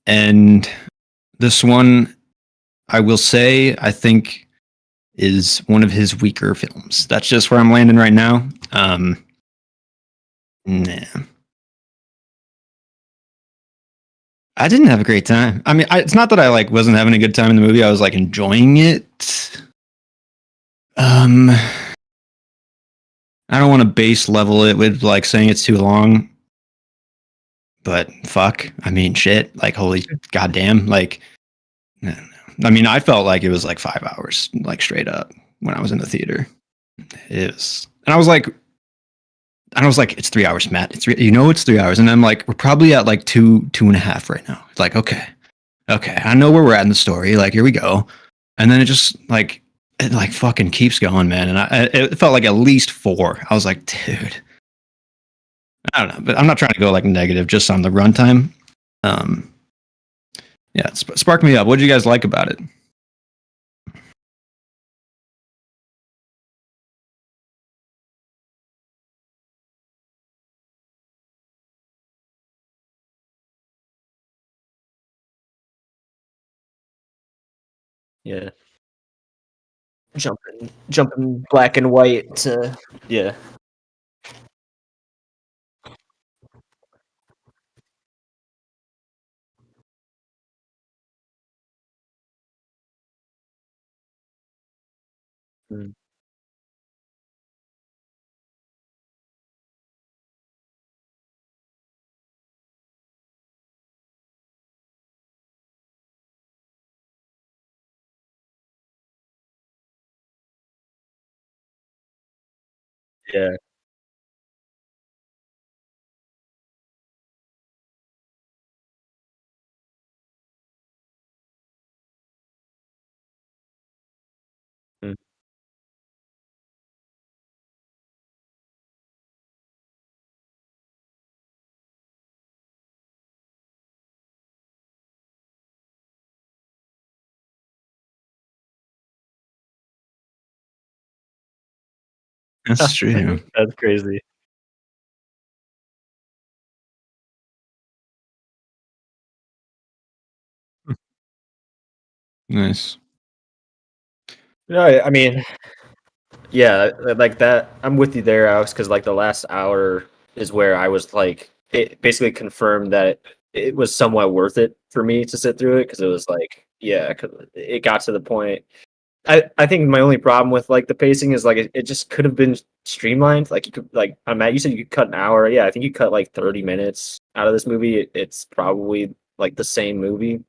and this one, I will say, I think is one of his weaker films. That's just where I'm landing right now. Nah. I didn't have a great time. I mean, it's not that I like wasn't having a good time in the movie. I was like enjoying it. I don't want to base level it with like saying it's too long, but fuck. I mean, shit. Like, holy goddamn. Like, I mean, I felt like it was like 5 hours, like straight up when I was in the theater. It was, and I was like, it's 3 hours, Matt. It's it's 3 hours, and I'm like, we're probably at like two and a half right now. It's like, okay, I know where we're at in the story. Like, here we go, and then it like fucking keeps going, man. And it felt like at least 4. I was like, dude, I don't know, but I'm not trying to go like negative just on the runtime. Yeah, spark me up. What did you guys like about it? Yeah. Jumping black and white to yeah. Mm. Yeah. Mm. That's true. That's crazy. Nice. No, I mean, yeah, like that. I'm with you there, Alex, because like the last hour is where I was like, it basically confirmed that it was somewhat worth it for me to sit through it because it was like, yeah, 'cause it got to the point. I think my only problem with like the pacing is like it just could have been streamlined. Like you could like Matt, you said you could cut an hour. Yeah, I think you cut like 30 minutes out of this movie. It's probably like the same movie.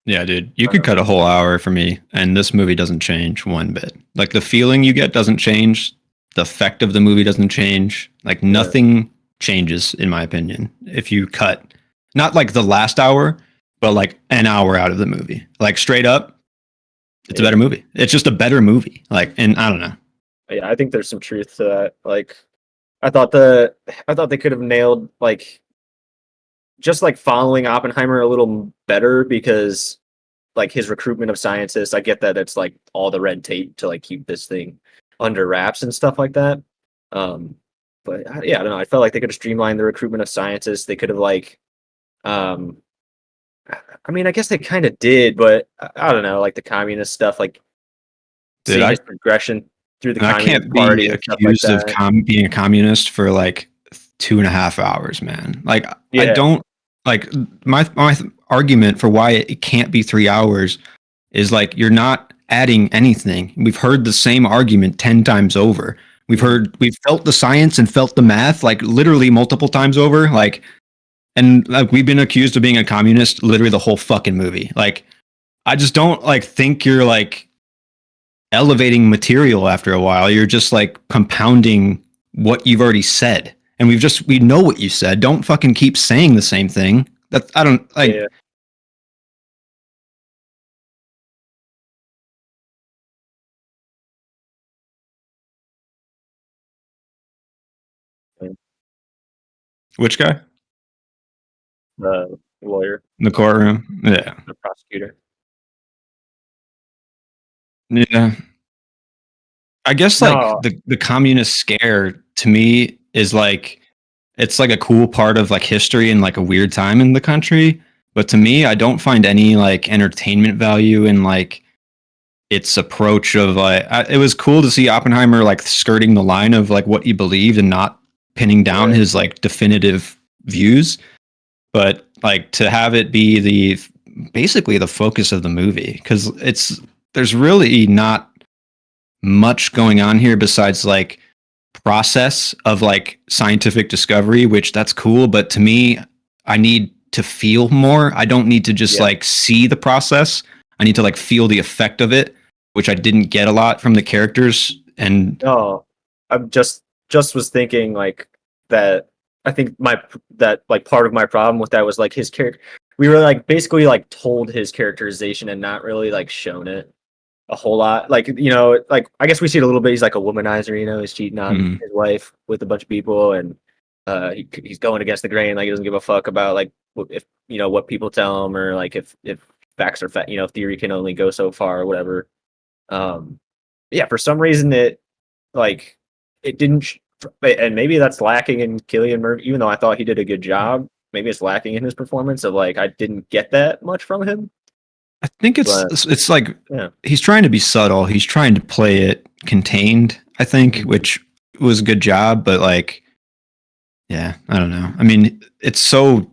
Yeah, dude, you could cut a whole hour for me, and this movie doesn't change one bit. Like the feeling you get doesn't change, the effect of the movie doesn't change. Like nothing changes, in my opinion. If you cut not like the last hour, but like an hour out of the movie, like straight up, it's a better movie. It's just a better movie. Like, and I don't know. Yeah, I think there's some truth to that. Like, I thought they could have nailed like just like following Oppenheimer a little better because like his recruitment of scientists. I get that it's like all the red tape to like keep this thing under wraps and stuff like that. Um, but yeah, I don't know. I felt like they could have streamlined the recruitment of scientists. They could have like, um, I mean, I guess they kind of did, but I don't know, like the communist stuff, like Dude, seeing his progression through the I Communist can't be Party and stuff like accused of that. being a communist for like 2.5 hours, man. Like I Yeah, don't like my argument for why it can't be 3 hours is like you're not adding anything. We've heard the same argument 10 times over. We've felt the science and felt the math like literally multiple times over. Like, and like we've been accused of being a communist literally the whole fucking movie. Like, I just don't like think you're like elevating material after a while. You're just like compounding what you've already said. And we know what you said. Don't fucking keep saying the same thing. That I don't like. yeah. Which guy? The lawyer, In the courtroom. Yeah. the prosecutor. Yeah. I guess like No, the communist scare to me is like it's like a cool part of like history and like a weird time in the country. But to me, I don't find any like entertainment value in like its approach of like it was cool to see Oppenheimer like skirting the line of like what he believed and not pinning down yeah, his like definitive views, but like to have it be the basically the focus of the movie because there's really not much going on here besides like process of like scientific discovery, which that's cool, but to me I need to feel more. I don't need to just yeah. like see the process. I need to like feel the effect of it, which I didn't get a lot from the characters. And No, I'm just was thinking like that. I think my that like part of my problem with that was like his character. We were like basically like told his characterization and not really like shown it a whole lot. Like like I guess we see it a little bit. He's like a womanizer. He's cheating on mm, his wife with a bunch of people, and he's going against the grain. Like he doesn't give a fuck about like if what people tell him or like if facts are fact. Theory can only go so far or whatever. Um, yeah, for some reason like it didn't, and maybe that's lacking in Killian Murphy. Even though I thought he did a good job, maybe it's lacking in his performance. Of like I didn't get that much from him. I think But it's like yeah, he's trying to be subtle. He's trying to play it contained, I think, which was a good job, but like yeah, I don't know. I mean, it's so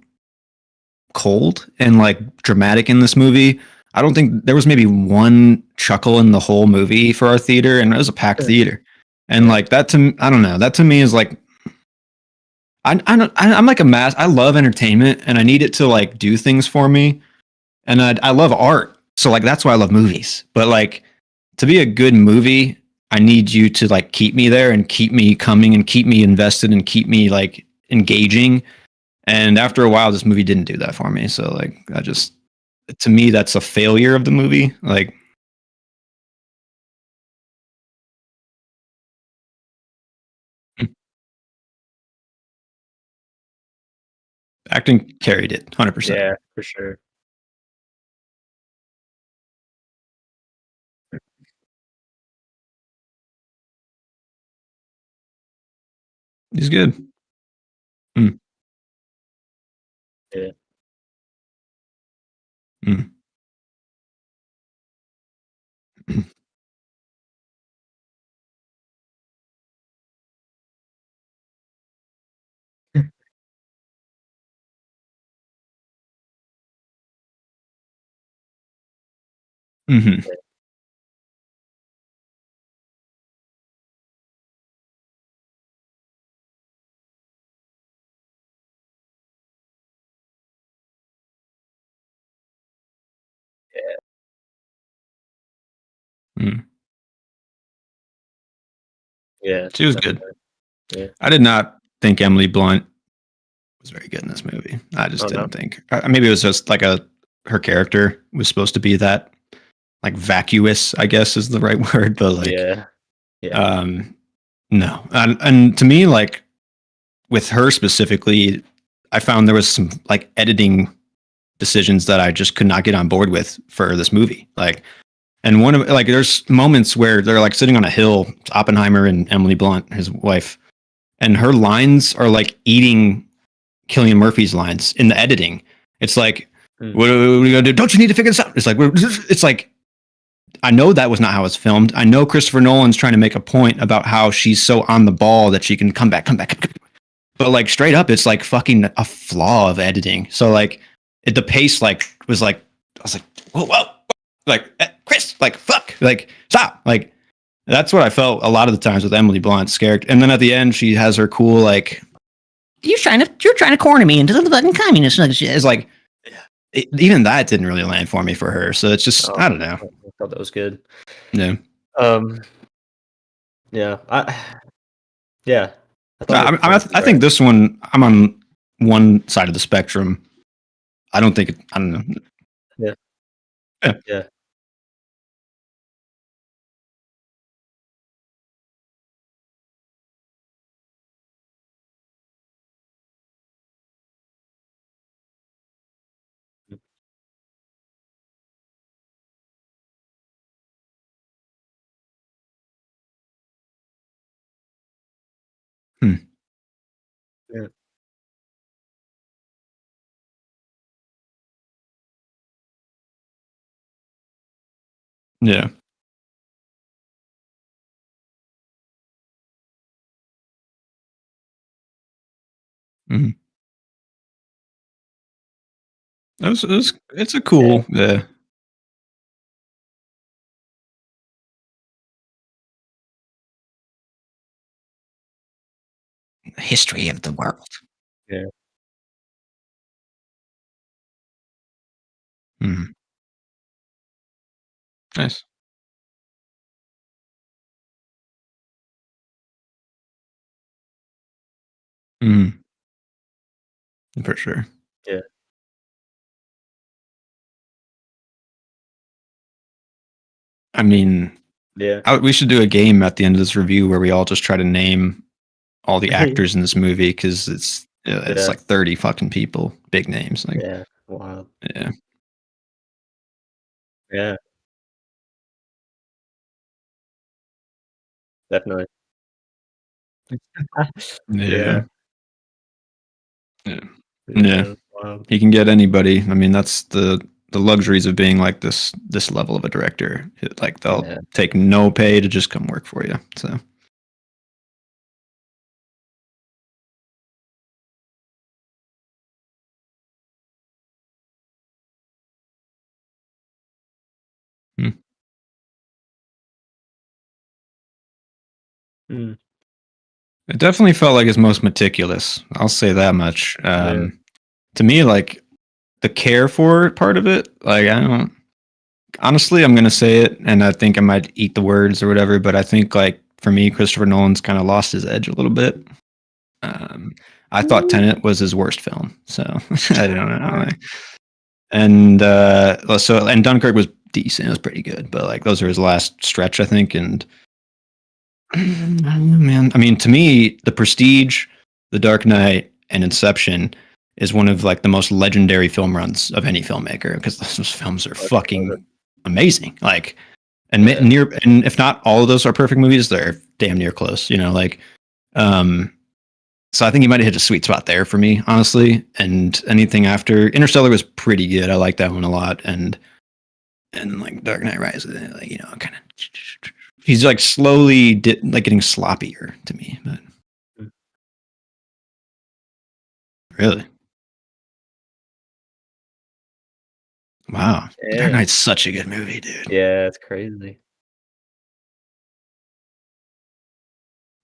cold and like dramatic in this movie. I don't think there was maybe one chuckle in the whole movie for our theater, and it was a packed yeah, theater. And yeah, like that to I don't know. That to me is like I'm like a mass. I love entertainment, and I need it to like do things for me. And I love art, so like that's why I love movies. But like to be a good movie, I need you to like keep me there and keep me coming and keep me invested and keep me like engaging. And after a while, this movie didn't do that for me. So like I just to me that's a failure of the movie. Like acting carried it 100%. yeah, for sure. He's good. Mm, Yeah. mm, mm, mhm. Mm. Yeah, She was good. definitely. Yeah. I did not think Emily Blunt was very good in this movie. I just Oh no. didn't think. Maybe it was just like her character was supposed to be that like vacuous, I guess is the right word, but like Yeah. Yeah. um no. And to me like with her specifically, I found there was some like editing decisions that I just could not get on board with for this movie. Like, and one of like, there's moments where they're like sitting on a hill, Oppenheimer and Emily Blunt, his wife, and her lines are like eating Cillian Murphy's lines in the editing. It's like, what are we gonna do? Don't you need to figure this out? It's like, I know that was not how it's filmed. I know Christopher Nolan's trying to make a point about how she's so on the ball that she can come back. But like straight up, it's like fucking a flaw of editing. So like the pace like was like, I was like, whoa, like Chris, like fuck, like stop, like that's what I felt a lot of the times with Emily Blunt's character. And then at the end, she has her cool like, you're trying to corner me into the fucking communist. It's like, even that didn't really land for me for her. So it's just, I don't know. I thought that was good. Yeah. Yeah. I think this one, I'm on one side of the spectrum. I don't know. Yeah. Hmm. Yeah. Yeah. Mm-hmm. It's a cool, yeah. History of the world. Yeah. Mm-hmm. Nice. Mm-hmm. For sure. Yeah. I mean, Yeah. we should do a game at the end of this review where we all just try to name all the actors in this movie because it's like 30 fucking people, big names. Like, Yeah. Wow. yeah. Yeah. Definitely. Yeah. Yeah. Yeah. Yeah. Yeah. Wow. He can get anybody. I mean, that's the luxuries of being like this level of a director. Like they'll Yeah. take no pay to just come work for you. So hmm. Mm. It definitely felt like his most meticulous. I'll say that much. Yeah. To me, like the care for part of it, like I don't. Honestly, I'm gonna say it, and I think I might eat the words or whatever. But I think like for me, Christopher Nolan's kind of lost his edge a little bit. I thought Tenet was his worst film, so I don't know. And and Dunkirk was decent; it was pretty good. But like those are his last stretch, I think. And man, I mean, to me, The Prestige, The Dark Knight, and Inception is one of like the most legendary film runs of any filmmaker because those films are fucking amazing. Like, and near, and if not all of those are perfect movies, they're damn near close. You know, like, so I think he might have hit a sweet spot there for me, honestly. And anything after Interstellar was pretty good. I like that one a lot. And like Dark Knight Rises, like, you know, kind of. He's like slowly like getting sloppier to me. But really, wow, Dark Knight's such a good movie, dude. Yeah, it's crazy.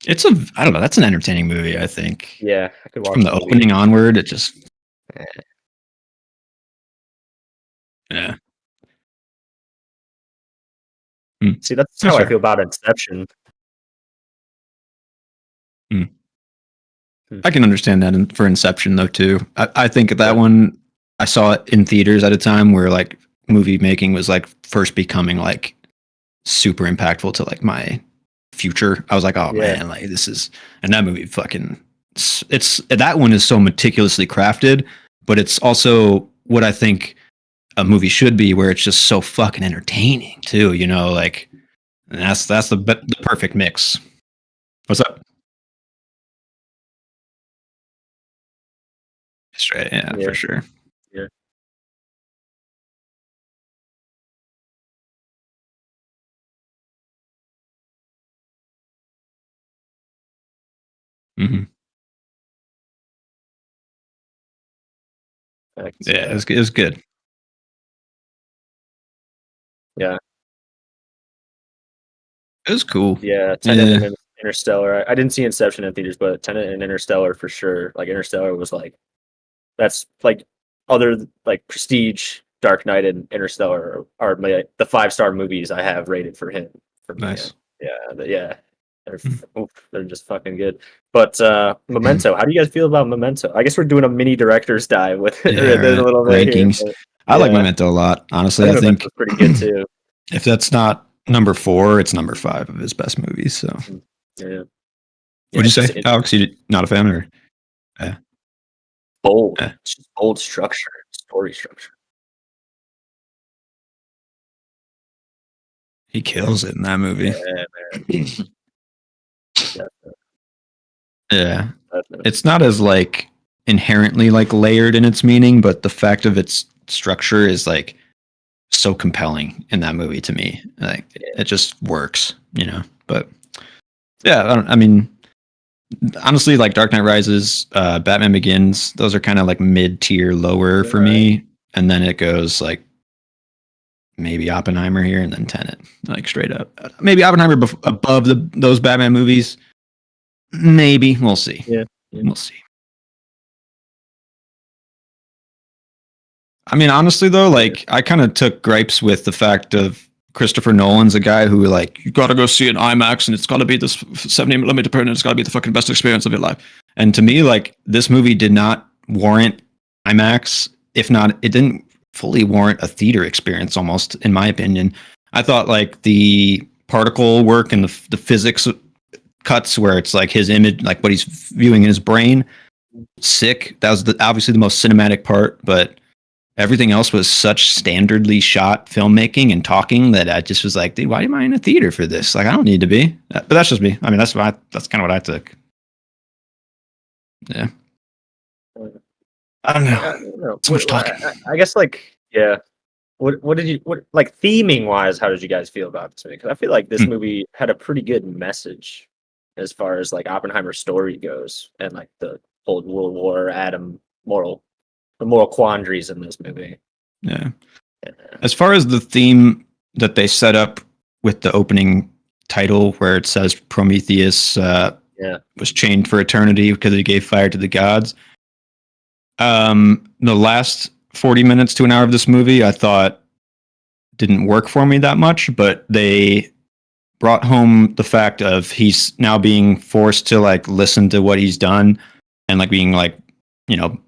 It's I don't know. That's an entertaining movie, I think. Yeah, I could watch from the opening onward. It just, yeah. See, that's how I feel about Inception. I can understand that for Inception though too. I think that one I saw it in theaters at a time where like movie making was like first becoming like super impactful to like my future. I was like, oh man, like this is, and that movie fucking, it's that one is so meticulously crafted, but it's also what I think a movie should be, where it's just so fucking entertaining too. Like that's the perfect mix. What's up? Straight, yeah, Yeah. for sure. Yeah. Hmm. I can see Yeah, that. it was good. Yeah. It was cool. Yeah. Tenet Yeah, and Interstellar. I didn't see Inception in theaters, but Tenet and Interstellar for sure. Like Interstellar was like that's like other like Prestige, Dark Knight, and Interstellar are the 5-star movies I have rated for him for me. nice. Yeah. They're just fucking good. But Memento, how do you guys feel about Memento? I guess we're doing a mini director's dive with it Yeah, a right. little bit here. Rankings. But I like yeah, Memento a lot. I Honestly, I think think Memento's pretty good too. if that's not number 4, it's number 5 of his best movies. So, Yeah, yeah, would you it's just say, Alex? You not a fan, or yeah, bold, yeah. it's just bold structure, story structure. He kills it in that Yeah, movie. man. Yeah, Yeah, definitely. it's not as like inherently like layered in its meaning, but the fact of its structure is like so compelling in that movie to me. Like it just works. But yeah, I mean, honestly, like Dark Knight Rises, Batman Begins, those are kind of like mid tier lower for Right. me, and then it goes like maybe Oppenheimer here, and then Tenet, like straight up. Maybe Oppenheimer above those Batman movies. Maybe we'll see. Yeah, yeah, We'll see. I mean, honestly though, yeah, like I kind of took gripes with the fact of Christopher Nolan's a guy who like you got to go see an IMAX and it's got to be this 70 mm print and it's got to be the fucking best experience of your life. And to me, like this movie did not warrant IMAX. If not, it didn't fully warrant a theater experience. Almost, in my opinion, I thought like the particle work and the physics cuts where it's like his image, like what he's viewing in his brain, sick. That was obviously the most cinematic part, but everything else was such standardly shot filmmaking and talking that I just was like, dude, why am I in a theater for this? Like, I don't need to be. But that's just me. I mean, that's kind of what I took. Yeah. I don't I know. don't know. So much talking. I guess like yeah. What did you what like theming wise? How did you guys feel about this movie? Because I feel like this Hmm. movie had a pretty good message as far as like Oppenheimer's story goes, and like the whole World War atom the moral quandaries in this movie. Yeah. Yeah, As far as the theme that they set up with the opening title, where it says Prometheus yeah, was chained for eternity because he gave fire to the gods. The last 40 minutes to an hour of this movie, I thought didn't work for me that much, but they brought home the fact of he's now being forced to like listen to what he's done and like being like, you know,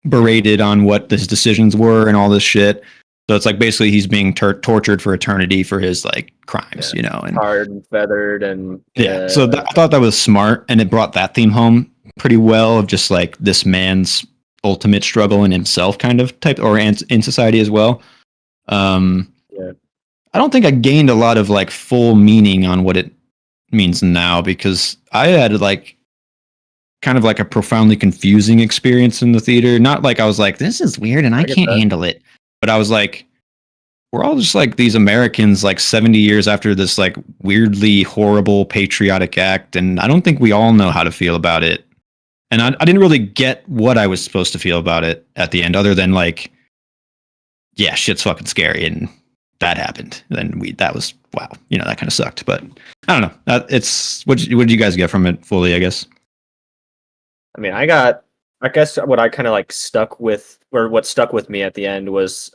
berated on what his decisions were and all this shit. So it's like basically he's being tortured for eternity for his like crimes, yeah. and Tarred and feathered, and yeah. So I thought that was smart, and it brought that theme home pretty well of just like this man's ultimate struggle in himself, kind of type, or in society as well. Um, yeah, I don't think I gained a lot of like full meaning on what it means now because I had like kind of like a profoundly confusing experience in the theater. Not like I was like, this is weird and I I get can't that. handle it, but I was like, we're all just like these Americans like 70 years after this like weirdly horrible patriotic act. And I don't think we all know how to feel about it. And I didn't really get what I was supposed to feel about it at the end, other than like, yeah, shit's fucking scary. And that happened. Then that was, wow, that kind of sucked. But I don't know. What did you guys get from it fully, I guess? I mean, I guess what I kind of like stuck with, or what stuck with me at the end was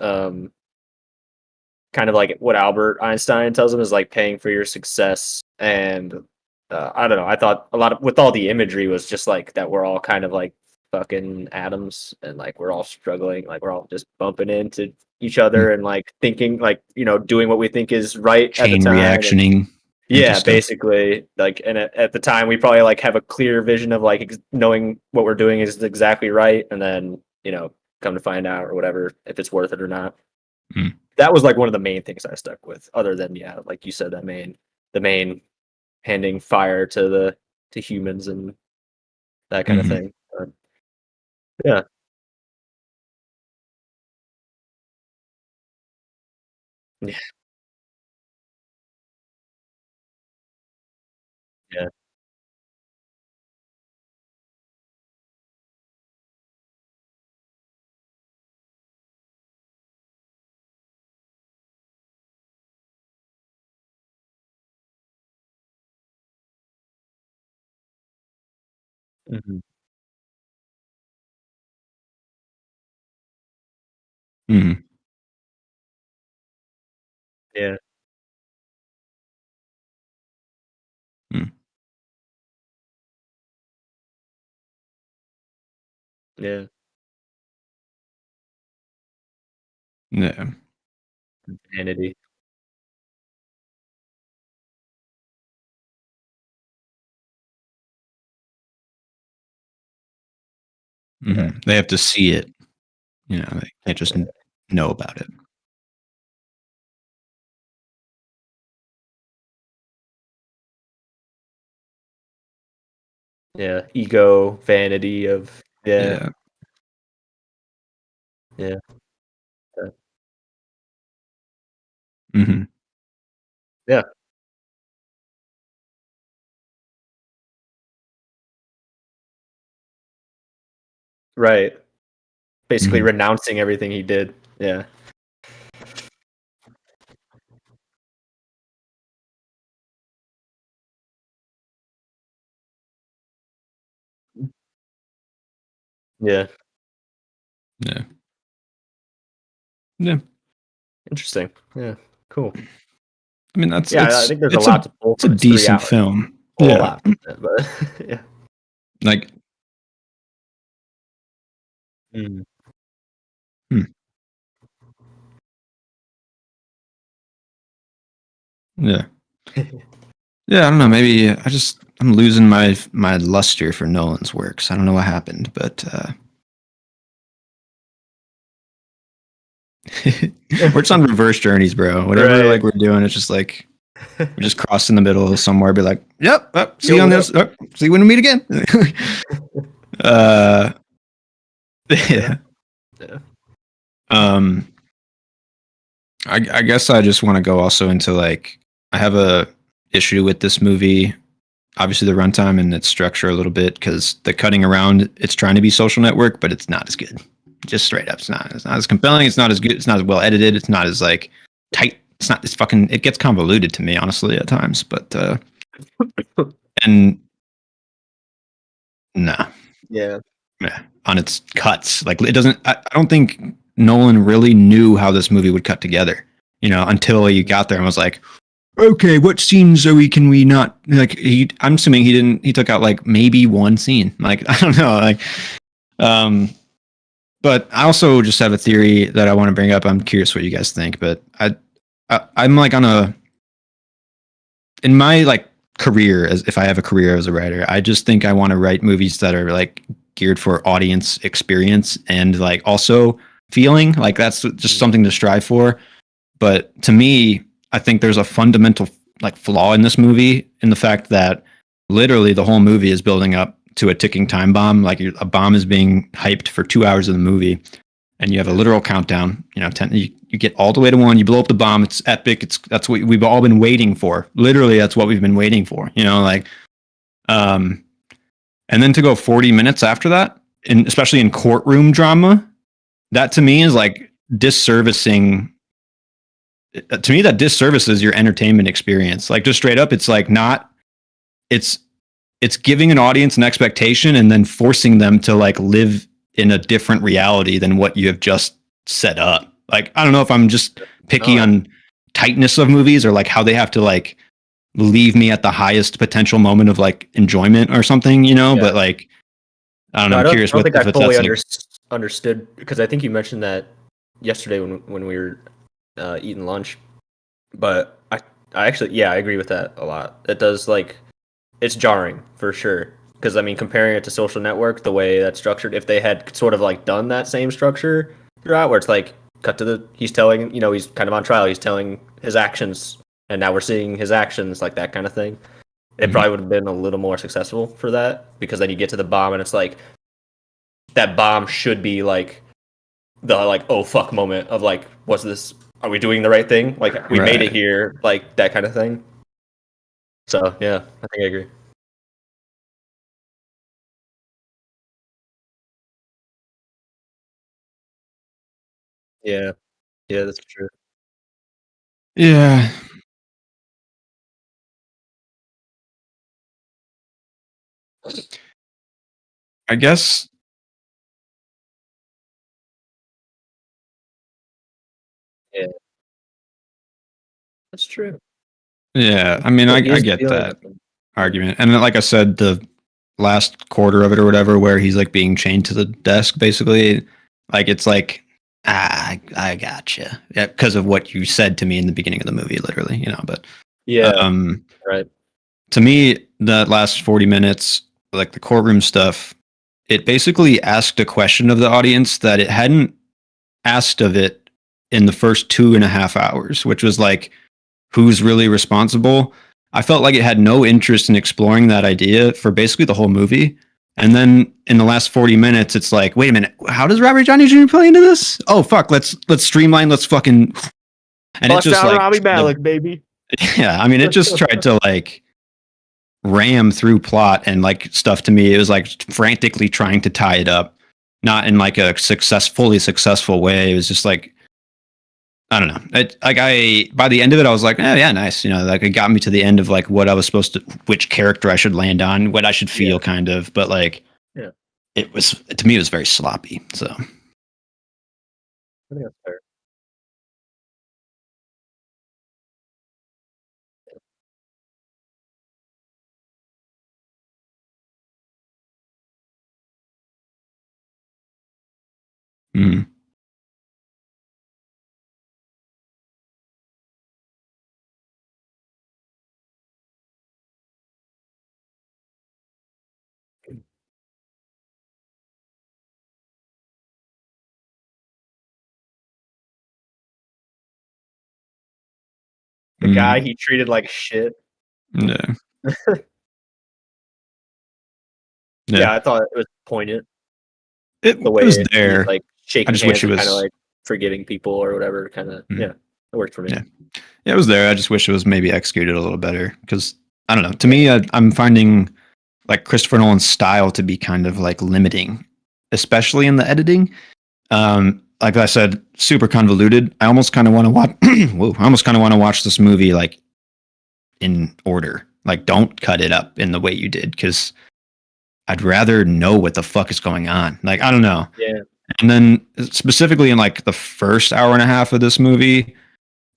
kind of like what Albert Einstein tells him is like paying for your success. And I don't know. I thought a lot of with all the imagery was just like that we're all kind of like fucking atoms and like we're all struggling, like we're all just bumping into each other and like thinking like doing what we think is right at the Chain time. reactioning into Yeah, stuff. basically, like, and at the time, we probably like have a clear vision of like knowing what we're doing is exactly right, and then come to find out or whatever, if it's worth it or not. Mm. That was like one of the main things I stuck with, other than, yeah, like you said, the main handing fire to humans and that kind of Mhm. thing. But, yeah, yeah, yeah. Mhm. Mhm. Yeah, Mm. yeah. Yeah. Vanity. Yeah, Mhm. They have to see it, they can't just yeah, know about it. yeah. Ego, vanity of, yeah, Yeah. yeah, yeah. Mhm. Yeah, right. Basically Mhm. renouncing everything he did. Yeah, yeah. Yeah. Yeah. Interesting. Yeah, cool. I mean, that's Yeah, I think there's a it's lot to pull a from it. It's 3 decent hours. film. Pull a Yeah. lot from it, but yeah. Like, Mm. hmm, yeah. Yeah, I don't know, maybe I'm losing my luster for Nolan's works. I don't know what happened, but, we're just on reverse journeys, bro. Whatever, Right. like, we're doing, it's just like we just cross in the middle somewhere, be like, "Yep, see Yo, you on what this. up? See you when we meet again." uh, Yeah, yeah. yeah. Um, I guess I just want to go also into like I have a issue with this movie. Obviously, the runtime and its structure a little bit because the cutting around it's trying to be Social Network, but it's not as good. Just straight up, it's not. It's not as compelling. It's not as good. It's not as well edited. It's not as like tight. It's not. It's fucking. It gets convoluted to me, honestly, at times. But and nah, Yeah. yeah, on its cuts, like it doesn't. I don't think Nolan really knew how this movie would cut together. Until he Mhm. got there and was like, okay, what scenes can we not like? I'm assuming he didn't. He took out like maybe one scene. Like I don't know. Like, um, but I also just have a theory that I want to bring up. I'm curious what you guys think. But I'm like on a in my like career as if I have a career as a writer. I just think I want to write movies that are like geared for audience experience and like also feeling like that's just Mhm. something to strive for. But to me, I think there's a fundamental like flaw in this movie in the fact that literally the whole movie is building up to a ticking time bomb. Like a bomb is being hyped for 2 hours of the movie, and you have a Yeah. literal countdown. 10. You get all the way to one. You blow up the bomb. It's epic. That's what we've all been waiting for. Literally, that's what we've been waiting for. Um, and then to go 40 minutes after that, and especially in courtroom drama, that to me is like disservicing to me that disservices your entertainment experience. Like just straight up, it's like not it's it's giving an audience an expectation and then forcing them to like live in a different reality than what you have just set up. Like I don't know if I'm just No, picky on tightness of movies or like how they have to like leave me at the highest potential moment of like enjoyment or something, yeah. but like I don't know, No, I'm curious I don't what think I if it's fully that's like understood because I think you mentioned that yesterday when we were, eating lunch, but I actually, yeah, I agree with that a lot. It does, like, it's jarring for sure. because I mean, comparing it to Social Network, the way that's structured, if they had sort of like done that same structure throughout, where it's like cut to he's telling, he's kind of on trial, he's telling his actions, and now we're seeing his actions, like that kind of thing. It probably would have been a little more successful for that, because then you get to the bomb and it's like that bomb should be like the like oh fuck moment of like, what's this? Are we doing the right thing? Like we made it here, like that kind of thing. So yeah, I think I agree. Yeah, yeah, that's true. Yeah, I guess. Yeah, that's true. Yeah, I mean, But I he is get feeling that nothing. Yeah. argument, and then, like I said, the last quarter of it or whatever, where he's like being chained to the desk, basically, like it's like, I gotcha, yeah, because of what you said to me in the beginning of the movie, literally, But Yeah. um, Right. to me, that last 40 minutes, like the courtroom stuff, it basically asked a question of the audience that it hadn't asked of it in the first 2.5 hours, which was like, who's really responsible. I felt like it had no interest in exploring that idea for basically the whole movie. And then in the last 40 minutes, it's like, wait a minute, how does Robert Downey Jr. play into this? Oh fuck, let's streamline, let's fucking and Bust it just out like Robbie Malek, baby. yeah, I mean it just tried to like ram through plot and like stuff to me. It was like frantically trying to tie it up, not in like a fully successful way. It was just like I don't know. By the end of it, I was like, oh yeah, nice. Like it got me to the end of like what I was supposed to, which character I should land on, what I should feel, kind of. But like, Yeah. it was to me, it was very sloppy. So, I think that's fair. mm, The guy mm, he treated like shit. yeah, yeah, Yeah, I thought it was poignant the it way was he's there. like I shaking just wish hands it and kind of was. like forgiving people or whatever. Kind of Mm, yeah, it worked for me. yeah, yeah, it was there. I just wish it was maybe executed a little better because I don't know. To Yeah. me, I'm finding like Christopher Nolan's style to be kind of like limiting, especially in the editing. Like I said, super convoluted. I almost kind of want to watch. Whoa, I almost kind of want to watch this movie like in order. Like, don't cut it up in the way you did, because I'd rather know what the fuck is going on. Like, I don't know. Yeah. And then specifically in like the first hour and a half of this movie,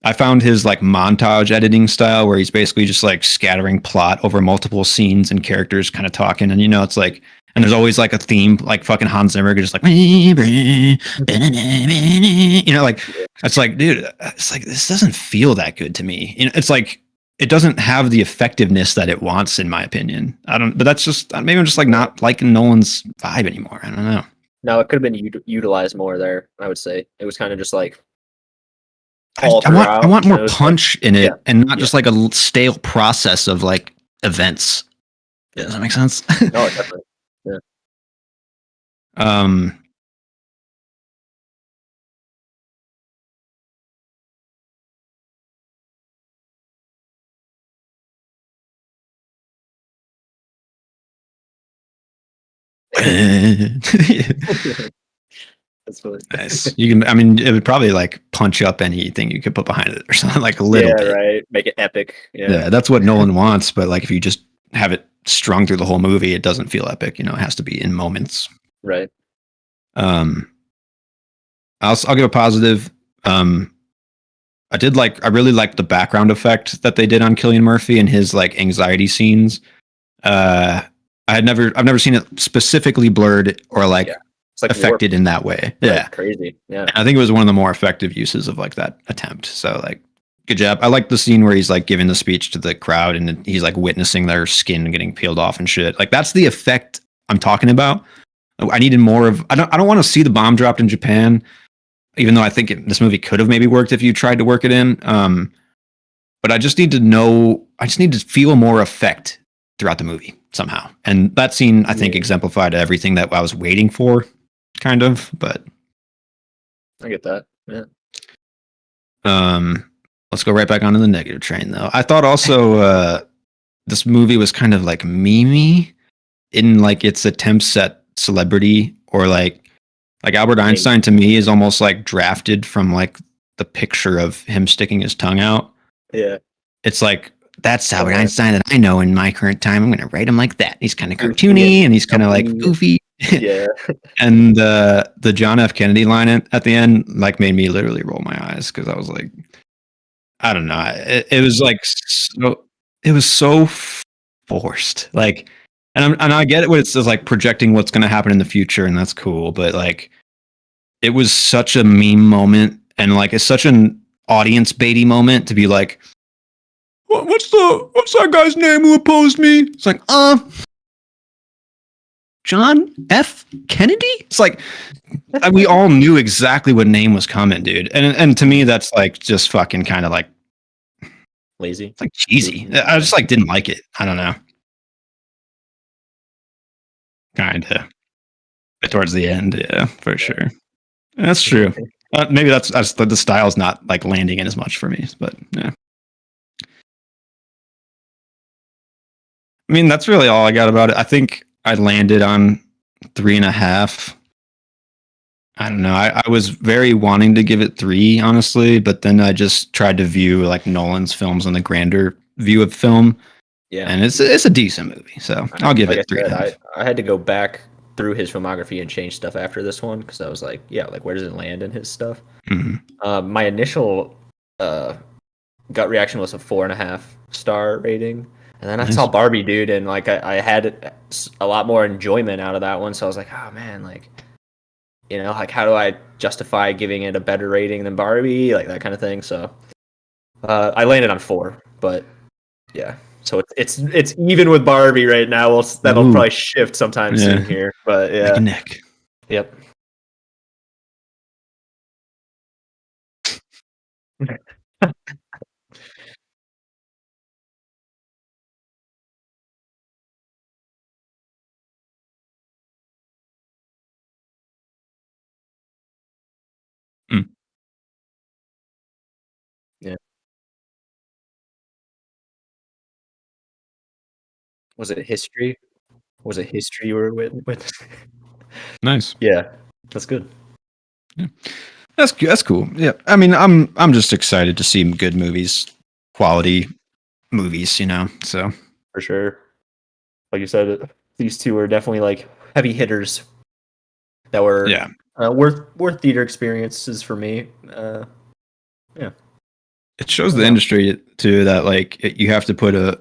I found his like montage editing style where he's basically just like scattering plot over multiple scenes and characters kind of talking. And it's like, and there's always like a theme, like fucking Hans Zimmer, just like, like it's like, dude, it's like, this doesn't feel that good to me. It's like, it doesn't have the effectiveness that it wants, in my opinion. But that's just, maybe I'm just like not liking Nolan's vibe anymore. I don't know. No, it could have been utilized more there. I would say it was kind of just like I, all I want I throughout. want And more it was like, punch in yeah, it, and not yeah. just like a stale process of like events. Does that make sense? No, definitely. Yeah. um, That's funny. nice. You can. I mean, it would probably like punch up anything you could put behind it or something, like a little Yeah, bit. right. Make it epic. Yeah. Yeah, that's what Nolan wants. But like, if you just have it strung through the whole movie, it doesn't feel epic. It has to be in moments. Right. Um, I'll give a positive. I really liked the background effect that they did on Cillian Murphy and his like anxiety scenes. Uh, I've never seen it specifically blurred or like Yeah. It's like affected warped. in that way. Right. Yeah, Crazy. Yeah. I think it was one of the more effective uses of like that attempt. So like, Good job. I like the scene where he's like giving the speech to the crowd and he's like witnessing their skin getting peeled off and shit. Like that's the effect I'm talking about. I needed more of. I don't want to see the bomb dropped in Japan, even though I think this movie could have maybe worked if you tried to work it in. But I just need to know. I just need to feel more effect throughout the movie somehow. And that scene, I think, exemplified everything that I was waiting for, kind of. But I get that. Yeah. Let's go right back onto the negative train, though. I thought also this movie was kind of like memey in like its attempts at celebrity, or like Albert Einstein to me is almost like drafted from like the picture of him sticking his tongue out. Yeah. It's like, that's Albert Einstein that I know in my current time. I'm going to write him like that. He's kind of cartoony and he's kind of like goofy. Yeah. And the John F. Kennedy line at the end like made me literally roll my eyes because I was like, I don't know. It was like it was so forced. Like, and I get it what it says, like projecting what's going to happen in the future, and that's cool. But like, it was such a meme moment, and like it's such an audience baity moment to be like, what's that guy's name who opposed me? It's like, John F. Kennedy? It's like we all knew exactly what name was coming, dude. And to me, that's like just fucking kind of like lazy. It's like cheesy. I just like didn't like it. I don't know. Kinda. But towards the end, yeah, for sure. That's true. Maybe that's the style's not like landing in as much for me, but yeah. I mean, that's really all I got about it. I think I landed on 3.5. I don't know. I was very wanting to give it 3, honestly, but then I just tried to view like Nolan's films on the grander view of film. Yeah, and it's a decent movie, so I'll give it 3.5. I had to go back through his filmography and change stuff after this one because I was like, yeah, like where does it land in his stuff? Mm-hmm. My initial gut reaction was a 4.5 star rating. And then I saw Barbie, dude, and like I had a lot more enjoyment out of that one. So I was like, oh man, like, you know, like how do I justify giving it a better rating than Barbie, like that kind of thing. So I landed on 4, but yeah, so it's even with Barbie right now. Well, that'll probably shift sometime soon here, but yeah, neck. Yep. Yeah. Was it history? Was it history you were with? Nice. Yeah, that's good. Yeah. That's cool. Yeah, I mean, I'm just excited to see good movies, quality movies, you know. So for sure, like you said, these two are definitely like heavy hitters that were worth theater experiences for me. Yeah, it shows the industry too that like you have to put a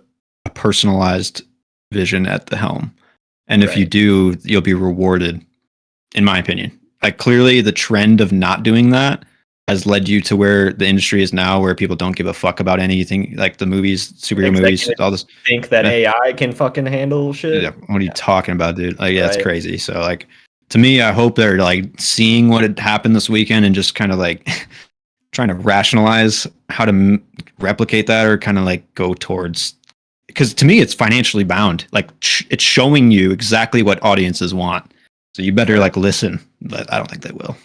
personalized vision at the helm, and if you do, you'll be rewarded. In my opinion, like clearly the trend of not doing that has led you to where the industry is now, where people don't give a fuck about anything, like the movies, superhero movies, all this. Think that AI can fucking handle shit? Yeah, what are you talking about, dude? Like, yeah, it's crazy. So, like, to me, I hope they're like seeing what had happened this weekend and just kind of like trying to rationalize how to replicate that, or kind of like go towards. Because to me, it's financially bound. Like, it's showing you exactly what audiences want. So you better like listen, but I don't think they will.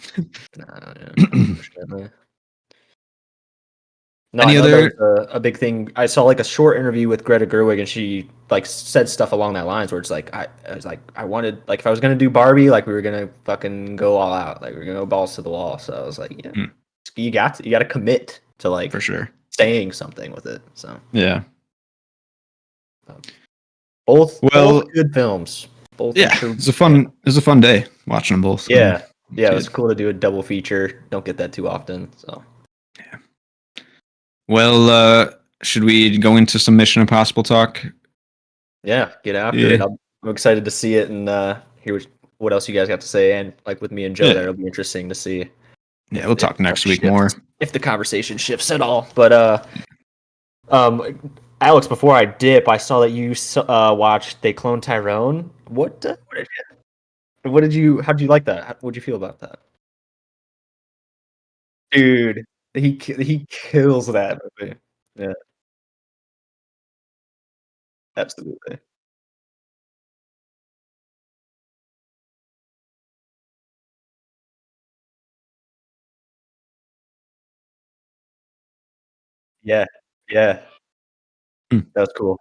No, any other a big thing? I saw like a short interview with Greta Gerwig, and she like said stuff along that lines where it's like I was like I wanted, like if I was gonna do Barbie, like we were gonna fucking go all out, like we are gonna go balls to the wall. So I was like, yeah, you got to commit to like for sure saying something with it. So yeah, both good films. Both it's a fun day watching them both. Yeah, it was cool to do a double feature. Don't get that too often. So yeah. Well, should we go into some Mission Impossible talk? Yeah, get after it. I'm excited to see it and hear what else you guys got to say. And like with me and Joe, that'll be interesting to see. Yeah, we'll talk next week more. if the conversation shifts at all. But Alex, before I dip, I saw that you watched They Clone Tyrone. What did you? How did you like that? What did you feel about that? Dude, he kills that movie. Yeah, absolutely. Yeah, yeah, Hmm. that's cool.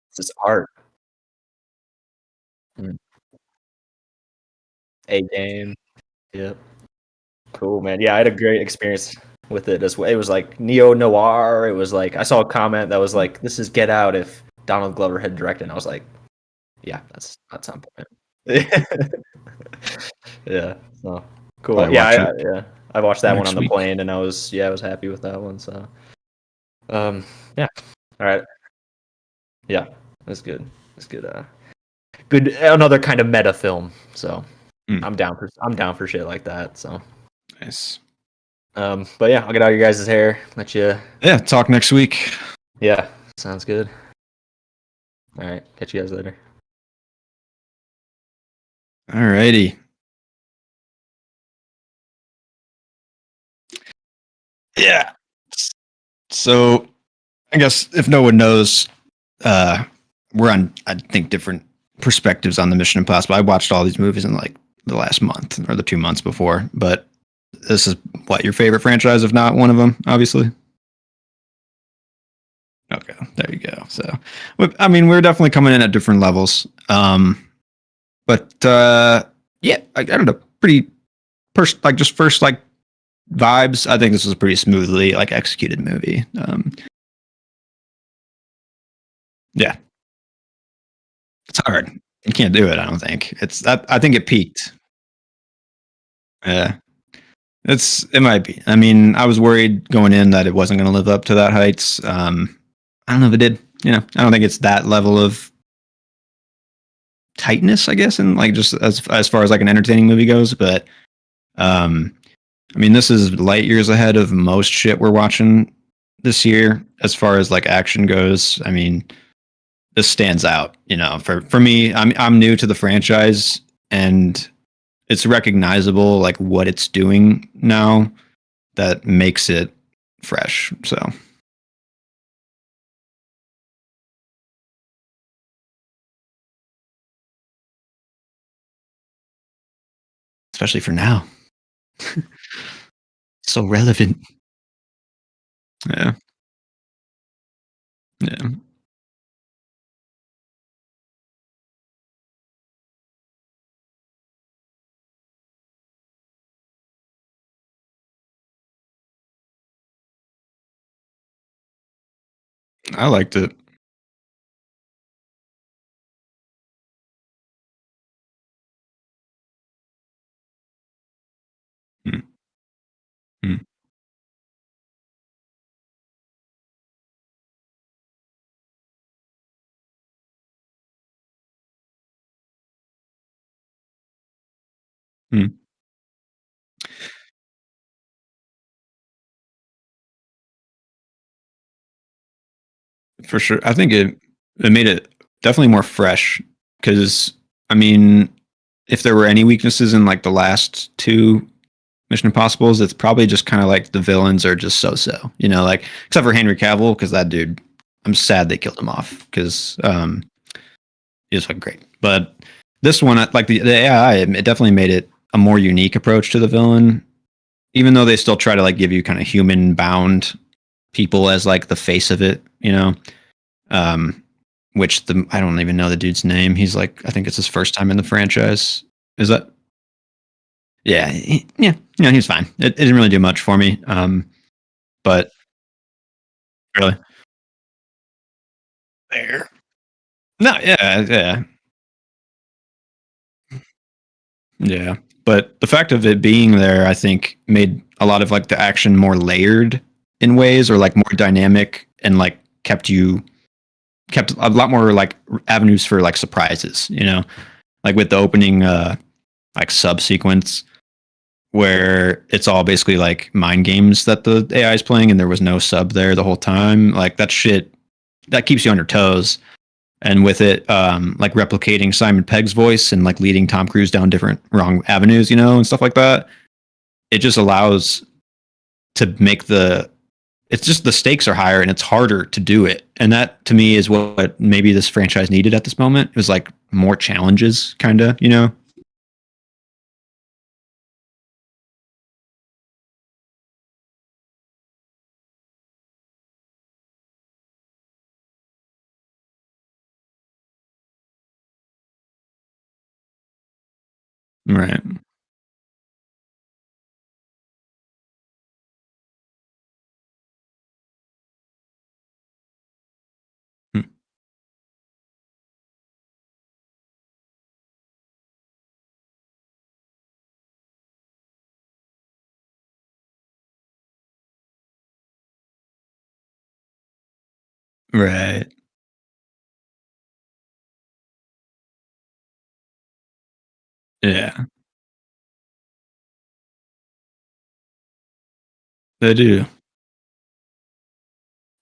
It's just art. Mm. A game. Yep. Cool, man. Yeah, I had a great experience with it as well. It was like neo noir. It was like I saw a comment that was like, "This is Get Out if Donald Glover had directed." And I was like, "Yeah, that's on point." Yeah. So cool. Probably Yeah, watch it yeah. I watched that one on next the week. plane, and I was happy with that one. So yeah. All right. Yeah, that's good. That's good. Good. Another kind of meta film. So Mm, I'm down for shit like that. So nice. but yeah, I'll get out of your guys' hair. Let you. Yeah, talk next week. Yeah, sounds good. All right, catch you guys later. Alrighty. Yeah. So I guess if no one knows, uh, we're on I think different perspectives on the Mission Impossible. I watched all these movies in like the last month or the 2 months before, but this is what your favorite franchise, if not one of them, obviously. Okay, there you go. So, I mean, we're definitely coming in at different levels. But yeah, I don't know, pretty like just first like vibes. I think this was a pretty smoothly like executed movie. Yeah, it's hard. You can't do it. I don't think it's. I think it peaked. Yeah, it might be. I mean, I was worried going in that it wasn't going to live up to that heights. I don't know if it did. You know, I don't think it's that level of tightness, I guess, and like just as far as like an entertaining movie goes. But um, I mean, this is light years ahead of most shit we're watching this year as far as like action goes. I mean, this stands out. You know, for me, I'm new to the franchise and it's recognizable like what it's doing now that makes it fresh. So especially for now, so relevant. Yeah, yeah, I liked it. Mm, mm, mm. For sure. I think it made it definitely more fresh because I mean, if there were any weaknesses in like the last two Mission Impossibles, it's probably just kind of like the villains are just so. You know, like except for Henry Cavill because that dude, I'm sad they killed him off because he was like great. But this one, like the AI, it definitely made it a more unique approach to the villain, even though they still try to like give you kind of human bound people as like the face of it. You know, um, which the I don't even know the dude's name. He's like I think it's his first time in the franchise. Is that? Yeah, yeah, you know, he's fine. It didn't really do much for me. But really, there. No, yeah, yeah, yeah. But the fact of it being there, I think, made a lot of like the action more layered in ways, or like more dynamic, and like kept you kept a lot more like avenues for like surprises, like with the opening like sub sequence where it's all basically like mind games that the AI is playing and there was no sub there the whole time. Like that shit that keeps you on your toes. And with it, like replicating Simon Pegg's voice and like leading Tom Cruise down different wrong avenues, and stuff like that, it just allows to make it's just the stakes are higher and it's harder to do it. And that to me is what maybe this franchise needed at this moment. It was like more challenges, kind of. Right. Hmm. Right. Yeah. They do.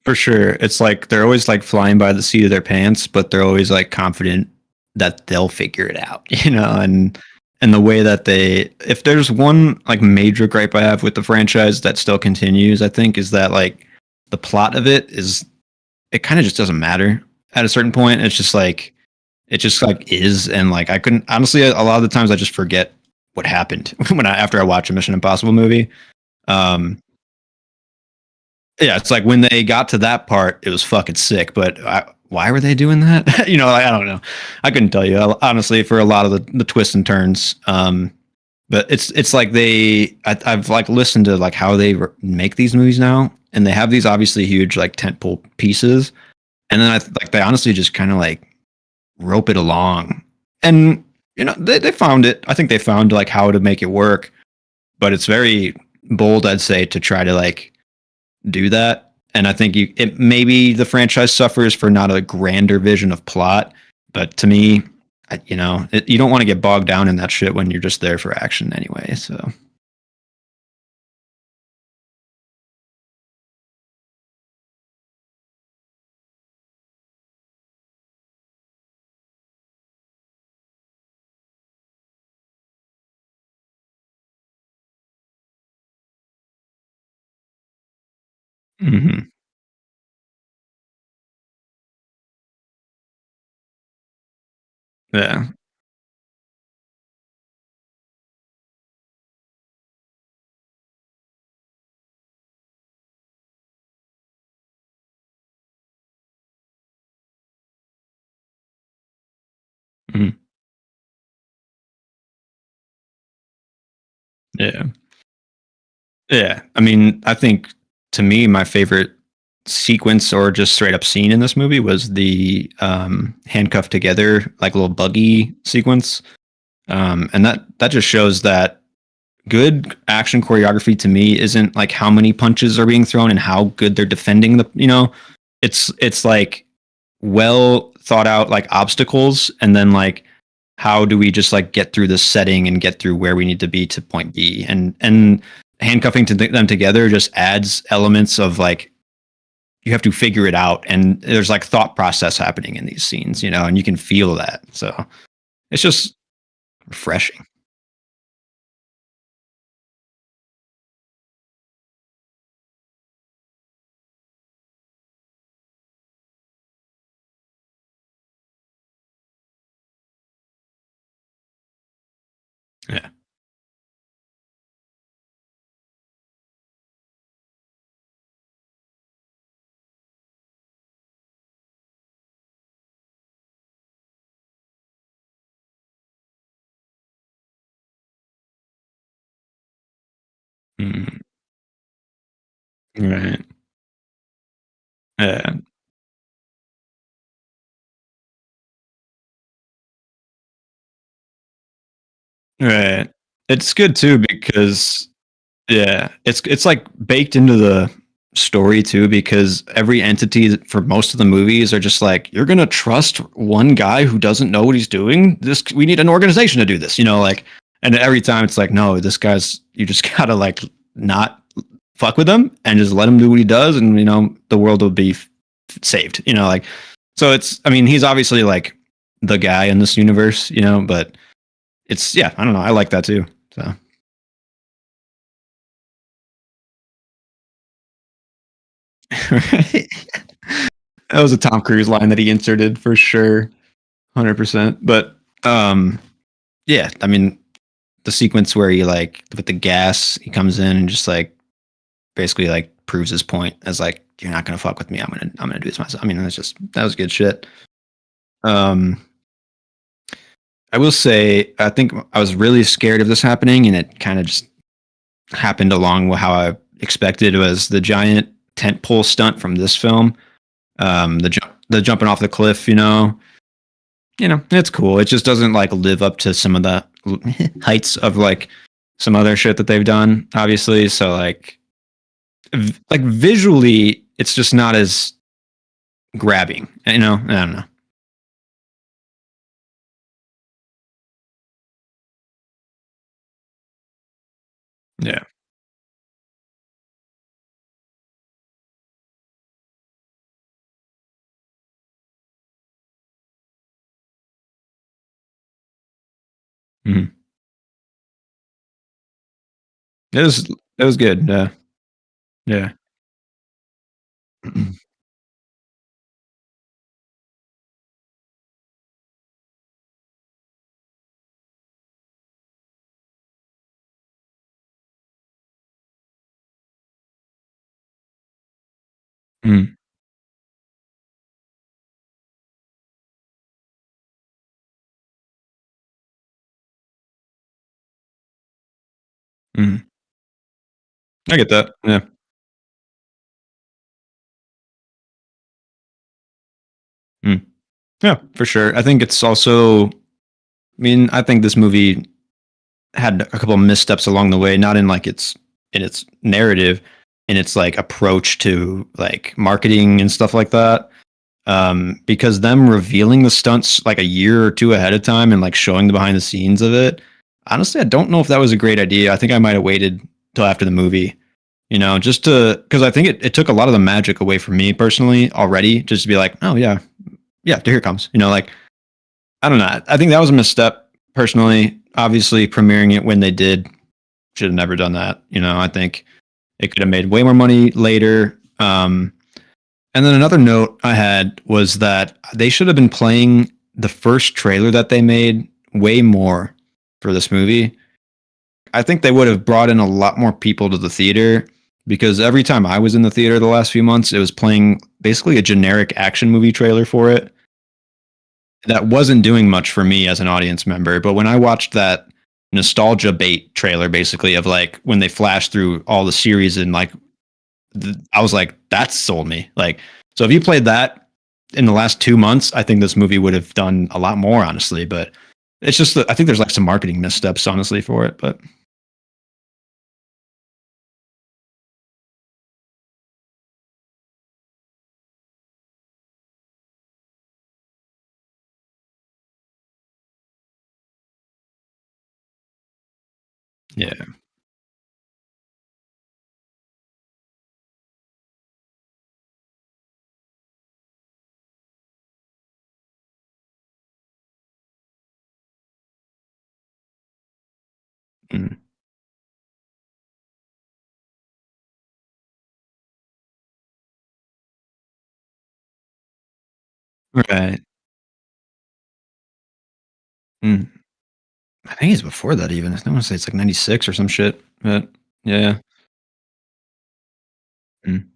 For sure. It's like they're always like flying by the seat of their pants, but they're always like confident that they'll figure it out, and the way that if there's one like major gripe I have with the franchise that still continues, I think, is that like the plot of it kind of just doesn't matter at a certain point. It's just like it just like is, and like I couldn't honestly a lot of the times I just forget what happened after I watch a Mission Impossible movie. Um Yeah, it's like when they got to that part, it was fucking sick. But why were they doing that? I don't know. I couldn't tell you honestly for a lot of the twists and turns. But it's like I've like listened to like how they make these movies now, and they have these obviously huge like tentpole pieces, and then like they honestly just kind of like rope it along, and they found it. I think they found like how to make it work, but it's very bold, I'd say, to try to like do that. And I think it maybe the franchise suffers for not a grander vision of plot. But to me, you don't want to get bogged down in that shit when you're just there for action anyway. So, mhm. Yeah, mhm. Yeah, yeah. I mean, I think to me, my favorite sequence or just straight up scene in this movie was the handcuffed together like little buggy sequence. And that just shows that good action choreography to me isn't like how many punches are being thrown and how good they're defending it's like well thought out like obstacles, and then like how do we just like get through this setting and get through where we need to be to point B, and handcuffing them together just adds elements of like you have to figure it out, and there's like thought process happening in these scenes, and you can feel that. So it's just refreshing. Yeah. Mhm. Right. Yeah. Right. It's good too because yeah, it's like baked into story too, because every entity for most of the movies are just like, you're gonna trust one guy who doesn't know what he's doing. We need an organization to do this, like, and every time it's like, no, this guy's, you just gotta like not fuck with him and just let him do what he does, and the world will be saved. Like, so it's, I mean, he's obviously like the guy in this universe, but it's, yeah, I don't know, I like that too. So right. That was a Tom Cruise line that he inserted for sure, 100%. But yeah, I mean, the sequence where he like with the gas, he comes in and just like basically like proves his point as like, you're not gonna fuck with me. I'm gonna do this myself. I mean, that was good shit. Um, I will say, I think I was really scared of this happening, and it kind of just happened along with how I expected. It was the giant tentpole stunt from this film. The jumping off the cliff, it's cool. It just doesn't like live up to some of the heights of like some other shit that they've done, obviously. So like visually, it's just not as grabbing, I don't know. Yeah. Mhm. It was good. Yeah. Mhm. Mhm. I get that. Yeah. Mm. Yeah, for sure. I think it's also, I mean, I think this movie had a couple of missteps along the way, not in like its narrative, in its like approach to like marketing and stuff like that. Because them revealing the stunts like a year or two ahead of time and like showing the behind the scenes of it, honestly, I don't know if that was a great idea. I think I might have waited till after the movie, just to, because I think it took a lot of the magic away from me personally already, just to be like, oh yeah, yeah, here it comes, like, I don't know. I think that was a misstep personally. Obviously, premiering it when they did, should have never done that. I think it could have made way more money later. And then another note I had was that they should have been playing the first trailer that they made way more for this movie. I think they would have brought in a lot more people to the theater, because every time I was in the theater the last few months, it was playing basically a generic action movie trailer for it that wasn't doing much for me as an audience member. But when I watched that nostalgia bait trailer, basically of like when they flashed through all the series, and like I was like, that sold me. Like, so if you played that in the last 2 months, I think this movie would have done a lot more, honestly. But it's just that I think there's like some marketing missteps, honestly, for it. But yeah. Mm. Right. Mm. I think it's before that even. I want to say it's like 96 or some shit. But yeah. Mm.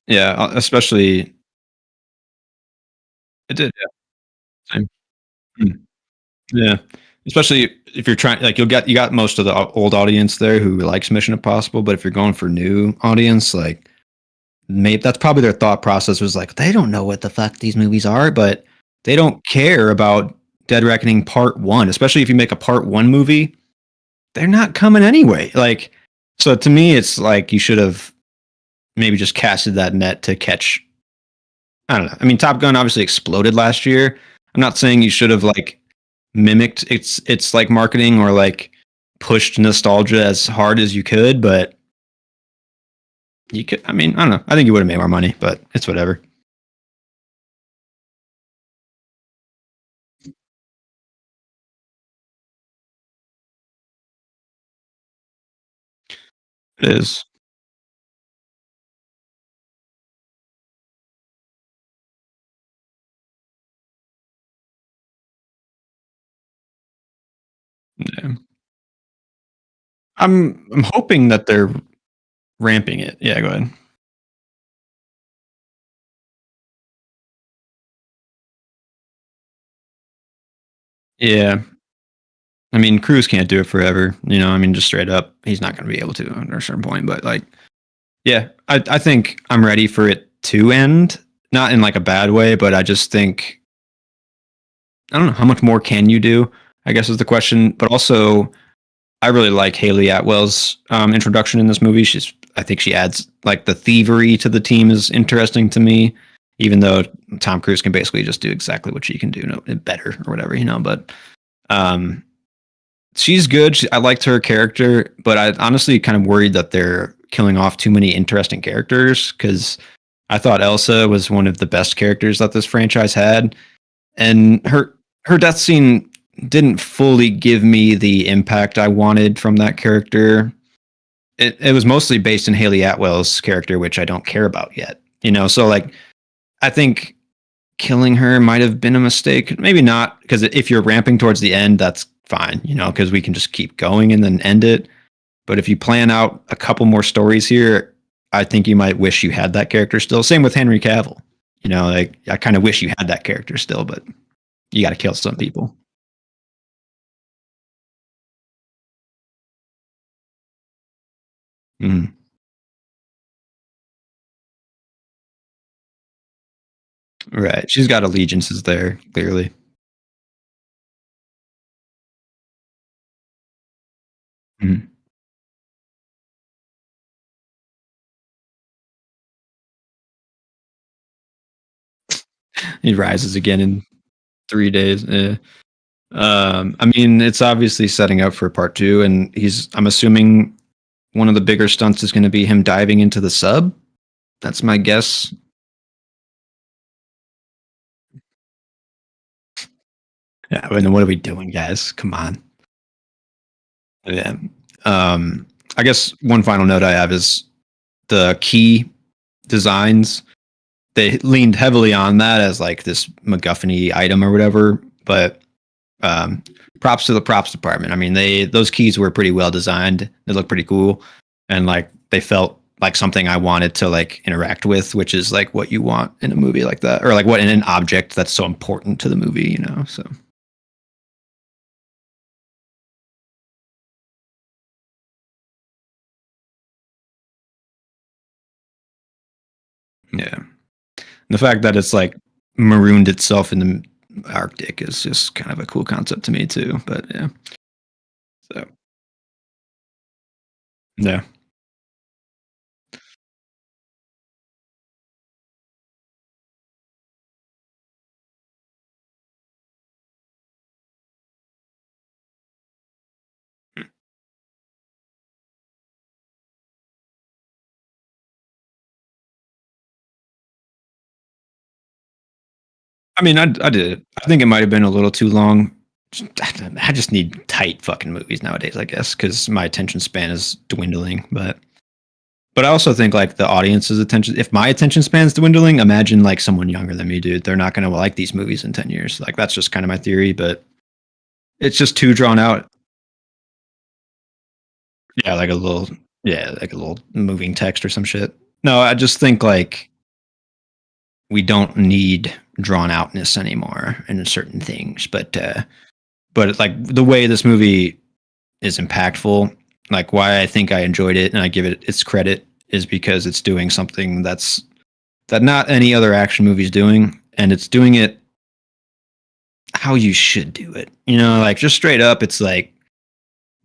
Yeah. Especially, it did. Yeah. Same. Mm. Yeah. Especially if you're trying, like, you got most of the old audience there who likes Mission Impossible, but if you're going for new audience, like, maybe that's probably their thought process was like, they don't know what the fuck these movies are, but they don't care about Dead Reckoning Part One, especially if you make a Part One movie. they're not coming anyway. Like, so to me, it's like you should have maybe just casted that net to catch. I don't know. I mean, Top Gun obviously exploded last year. I'm not saying you should have like mimicked its like marketing or like pushed nostalgia as hard as you could, but you could. I mean, I don't know. I think you would have made more money, but it's whatever. It is. Yeah. I'm hoping that they're ramping it. Yeah, go ahead. Yeah. I mean, Cruz can't do it forever. You know, I mean, just straight up, he's not going to be able to at a certain point. But like, yeah, I think I'm ready for it to end. Not in like a bad way, but I just think I don't know how much more can you do. I guess is the question. But also, I really like Haley Atwell's introduction in this movie. I think she adds like the thievery to the team is interesting to me, even though Tom Cruise can basically just do exactly what she can do, no, better or whatever, you know. But um, she's good. I liked her character, but I honestly kind of worried that they're killing off too many interesting characters because I thought Elsa was one of the best characters that this franchise had, and her death scene didn't fully give me the impact I wanted from that character. It was mostly based in Haley Atwell's character, which I don't care about yet. You know, so like I think killing her might have been a mistake. Maybe not, because if you're ramping towards the end, that's fine, you know, because we can just keep going and then end it. But if you plan out a couple more stories here, I think you might wish you had that character still. Same with Henry Cavill. You know, like I kind of wish you had that character still, but you got to kill some people. Mm, right. She's got allegiances there, clearly. Mm. He rises again in 3 days. I mean, it's obviously setting up for part two, and I'm assuming one of the bigger stunts is going to be him diving into the sub. That's my guess. Yeah, I mean, what are we doing, guys? Come on. Yeah. Um, I guess one final note I have is the key designs. They leaned heavily on that as like this MacGuffin item or whatever, but um, props to the props department. I mean, those keys were pretty well designed. They look pretty cool, and like they felt like something I wanted to like interact with, which is like what you want in a movie like that, or like what in an object that's so important to the movie, you know. So yeah, the fact that it's like marooned itself in the Arctic is just kind of a cool concept to me too. But yeah, so yeah. I mean, I did it. I think it might have been a little too long. I just need tight fucking movies nowadays, I guess, because my attention span is dwindling. But I also think like the audience's attention. If my attention span's dwindling, imagine like someone younger than me, dude. They're not gonna like these movies in 10 years. Like that's just kind of my theory, but it's just too drawn out. Yeah, like a little moving text or some shit. No, I just think like we don't need drawn outness anymore in certain things, but like the way this movie is impactful, like why I think I enjoyed it and I give it its credit is because it's doing something that not any other action movie is doing, and it's doing it how you should do it. You know, like just straight up, it's like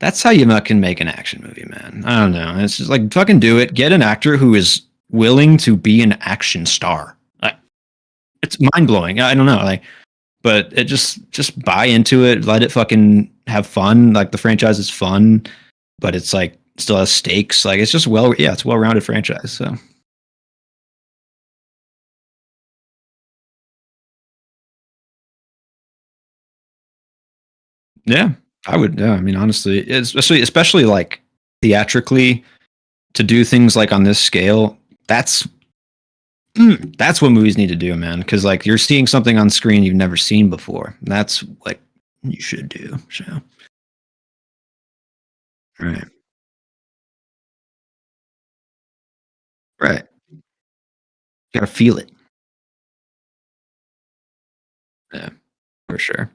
That's how you can make an action movie, man. I don't know. It's just like fucking do it. Get an actor who is willing to be an action star. Like, it's mind blowing. I don't know, like, but it just buy into it. Let it fucking have fun. Like the franchise is fun, but it's like still has stakes. Like it's just yeah, it's a well rounded franchise. So yeah, I would. Yeah, I mean, honestly, especially like theatrically to do things like on this scale. That's that's what movies need to do, man. Because like you're seeing something on screen you've never seen before. That's like you should do. So right, right. Got to feel it. Yeah, for sure.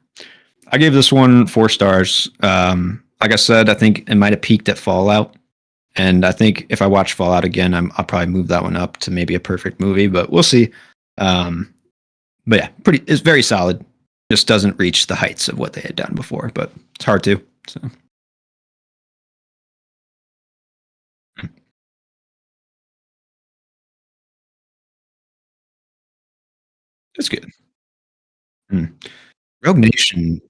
I gave this one 4 stars. Like I said, I think it might have peaked at Fallout, and I think if I watch Fallout again, I'll probably move that one up to maybe a perfect movie, but we'll see. Um, but yeah, it's very solid. Just doesn't reach the heights of what they had done before, but it's hard to. So it's good. Mm. Rogue Nation,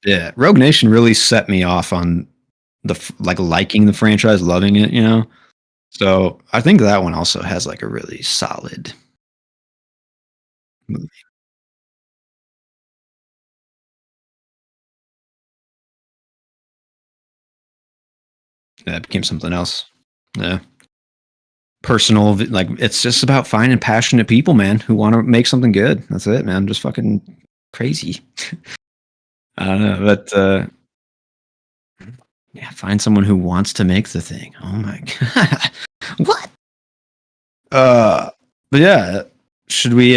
yeah, Rogue Nation really set me off on like liking the franchise, loving it. So I think that one also has like a really solid movie. Yeah, it became something else. Yeah. Personal, like it's just about finding passionate people, man, who want to make something good. That's it, man. Just fucking crazy. I don't know, but yeah, find someone who wants to make the thing. Oh my god. What? Uh but yeah, should we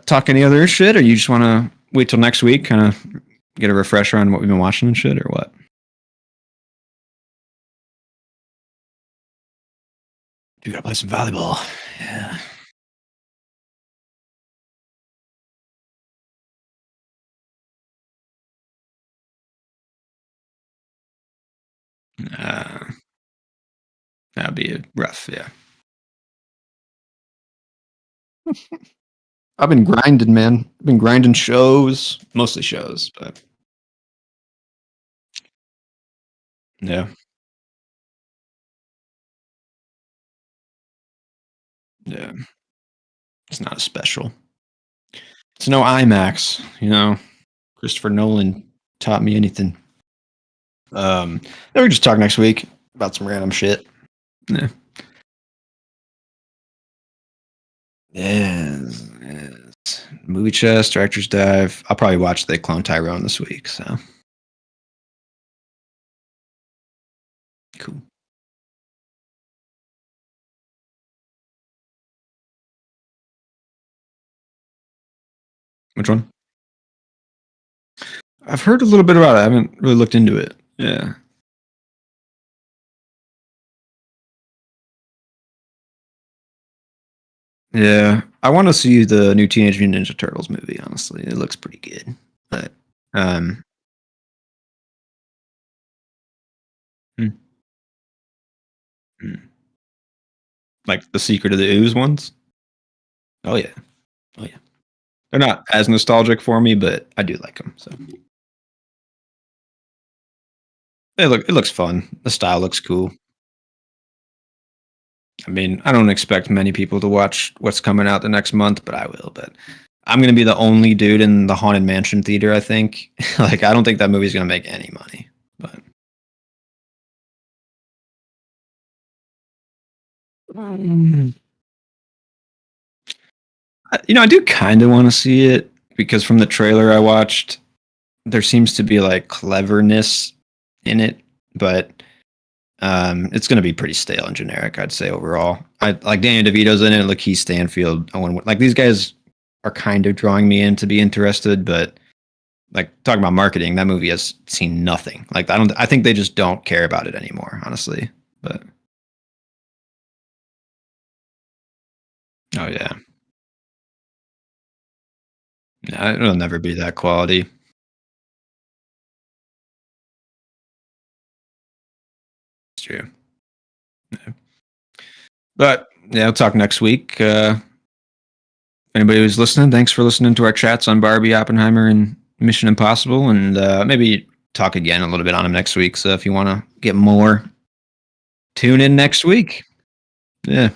talk any other shit or you just want to wait till next week kind of get a refresher on what we've been watching and shit or what? You got to play some volleyball. Yeah. Uh, that'd be rough, yeah. I've been grinding, man. I've been grinding shows, mostly shows, but yeah, yeah. It's not special. It's no IMAX. Christopher Nolan taught me anything. Then we just talk next week about some random shit. Yeah. Yes, yes. Movie chest, director's dive. I'll probably watch the Clone Tyrone this week. So cool. Which one? I've heard a little bit about it. I haven't really looked into it. Yeah. Yeah. I want to see the new Teenage Mutant Ninja Turtles movie, honestly. It looks pretty good. But um hmm, hmm. Like the Secret of the Ooze ones? Oh yeah. Oh yeah. They're not as nostalgic for me, but I do like them. So it looks fun. The style looks cool. I mean, I don't expect many people to watch what's coming out the next month, but I will. But I'm gonna be the only dude in the Haunted Mansion theater. I think. Like, I don't think that movie's gonna make any money. But Mm. I do kind of want to see it because from the trailer I watched, there seems to be like cleverness in it, but it's going to be pretty stale and generic, I'd say overall. I like Danny DeVito's in it, Lakeith Stanfield, Owen. Like these guys are kind of drawing me in to be interested, but like talking about marketing, that movie has seen nothing. Like I don't. I think they just don't care about it anymore, honestly. But oh yeah, no, it'll never be that quality. true. Yeah. But yeah, I'll talk next week. Anybody who's listening, thanks for listening to our chats on Barbie, Oppenheimer, and Mission Impossible, and maybe talk again a little bit on them next week. So if you want to get more, tune in next week. Yeah.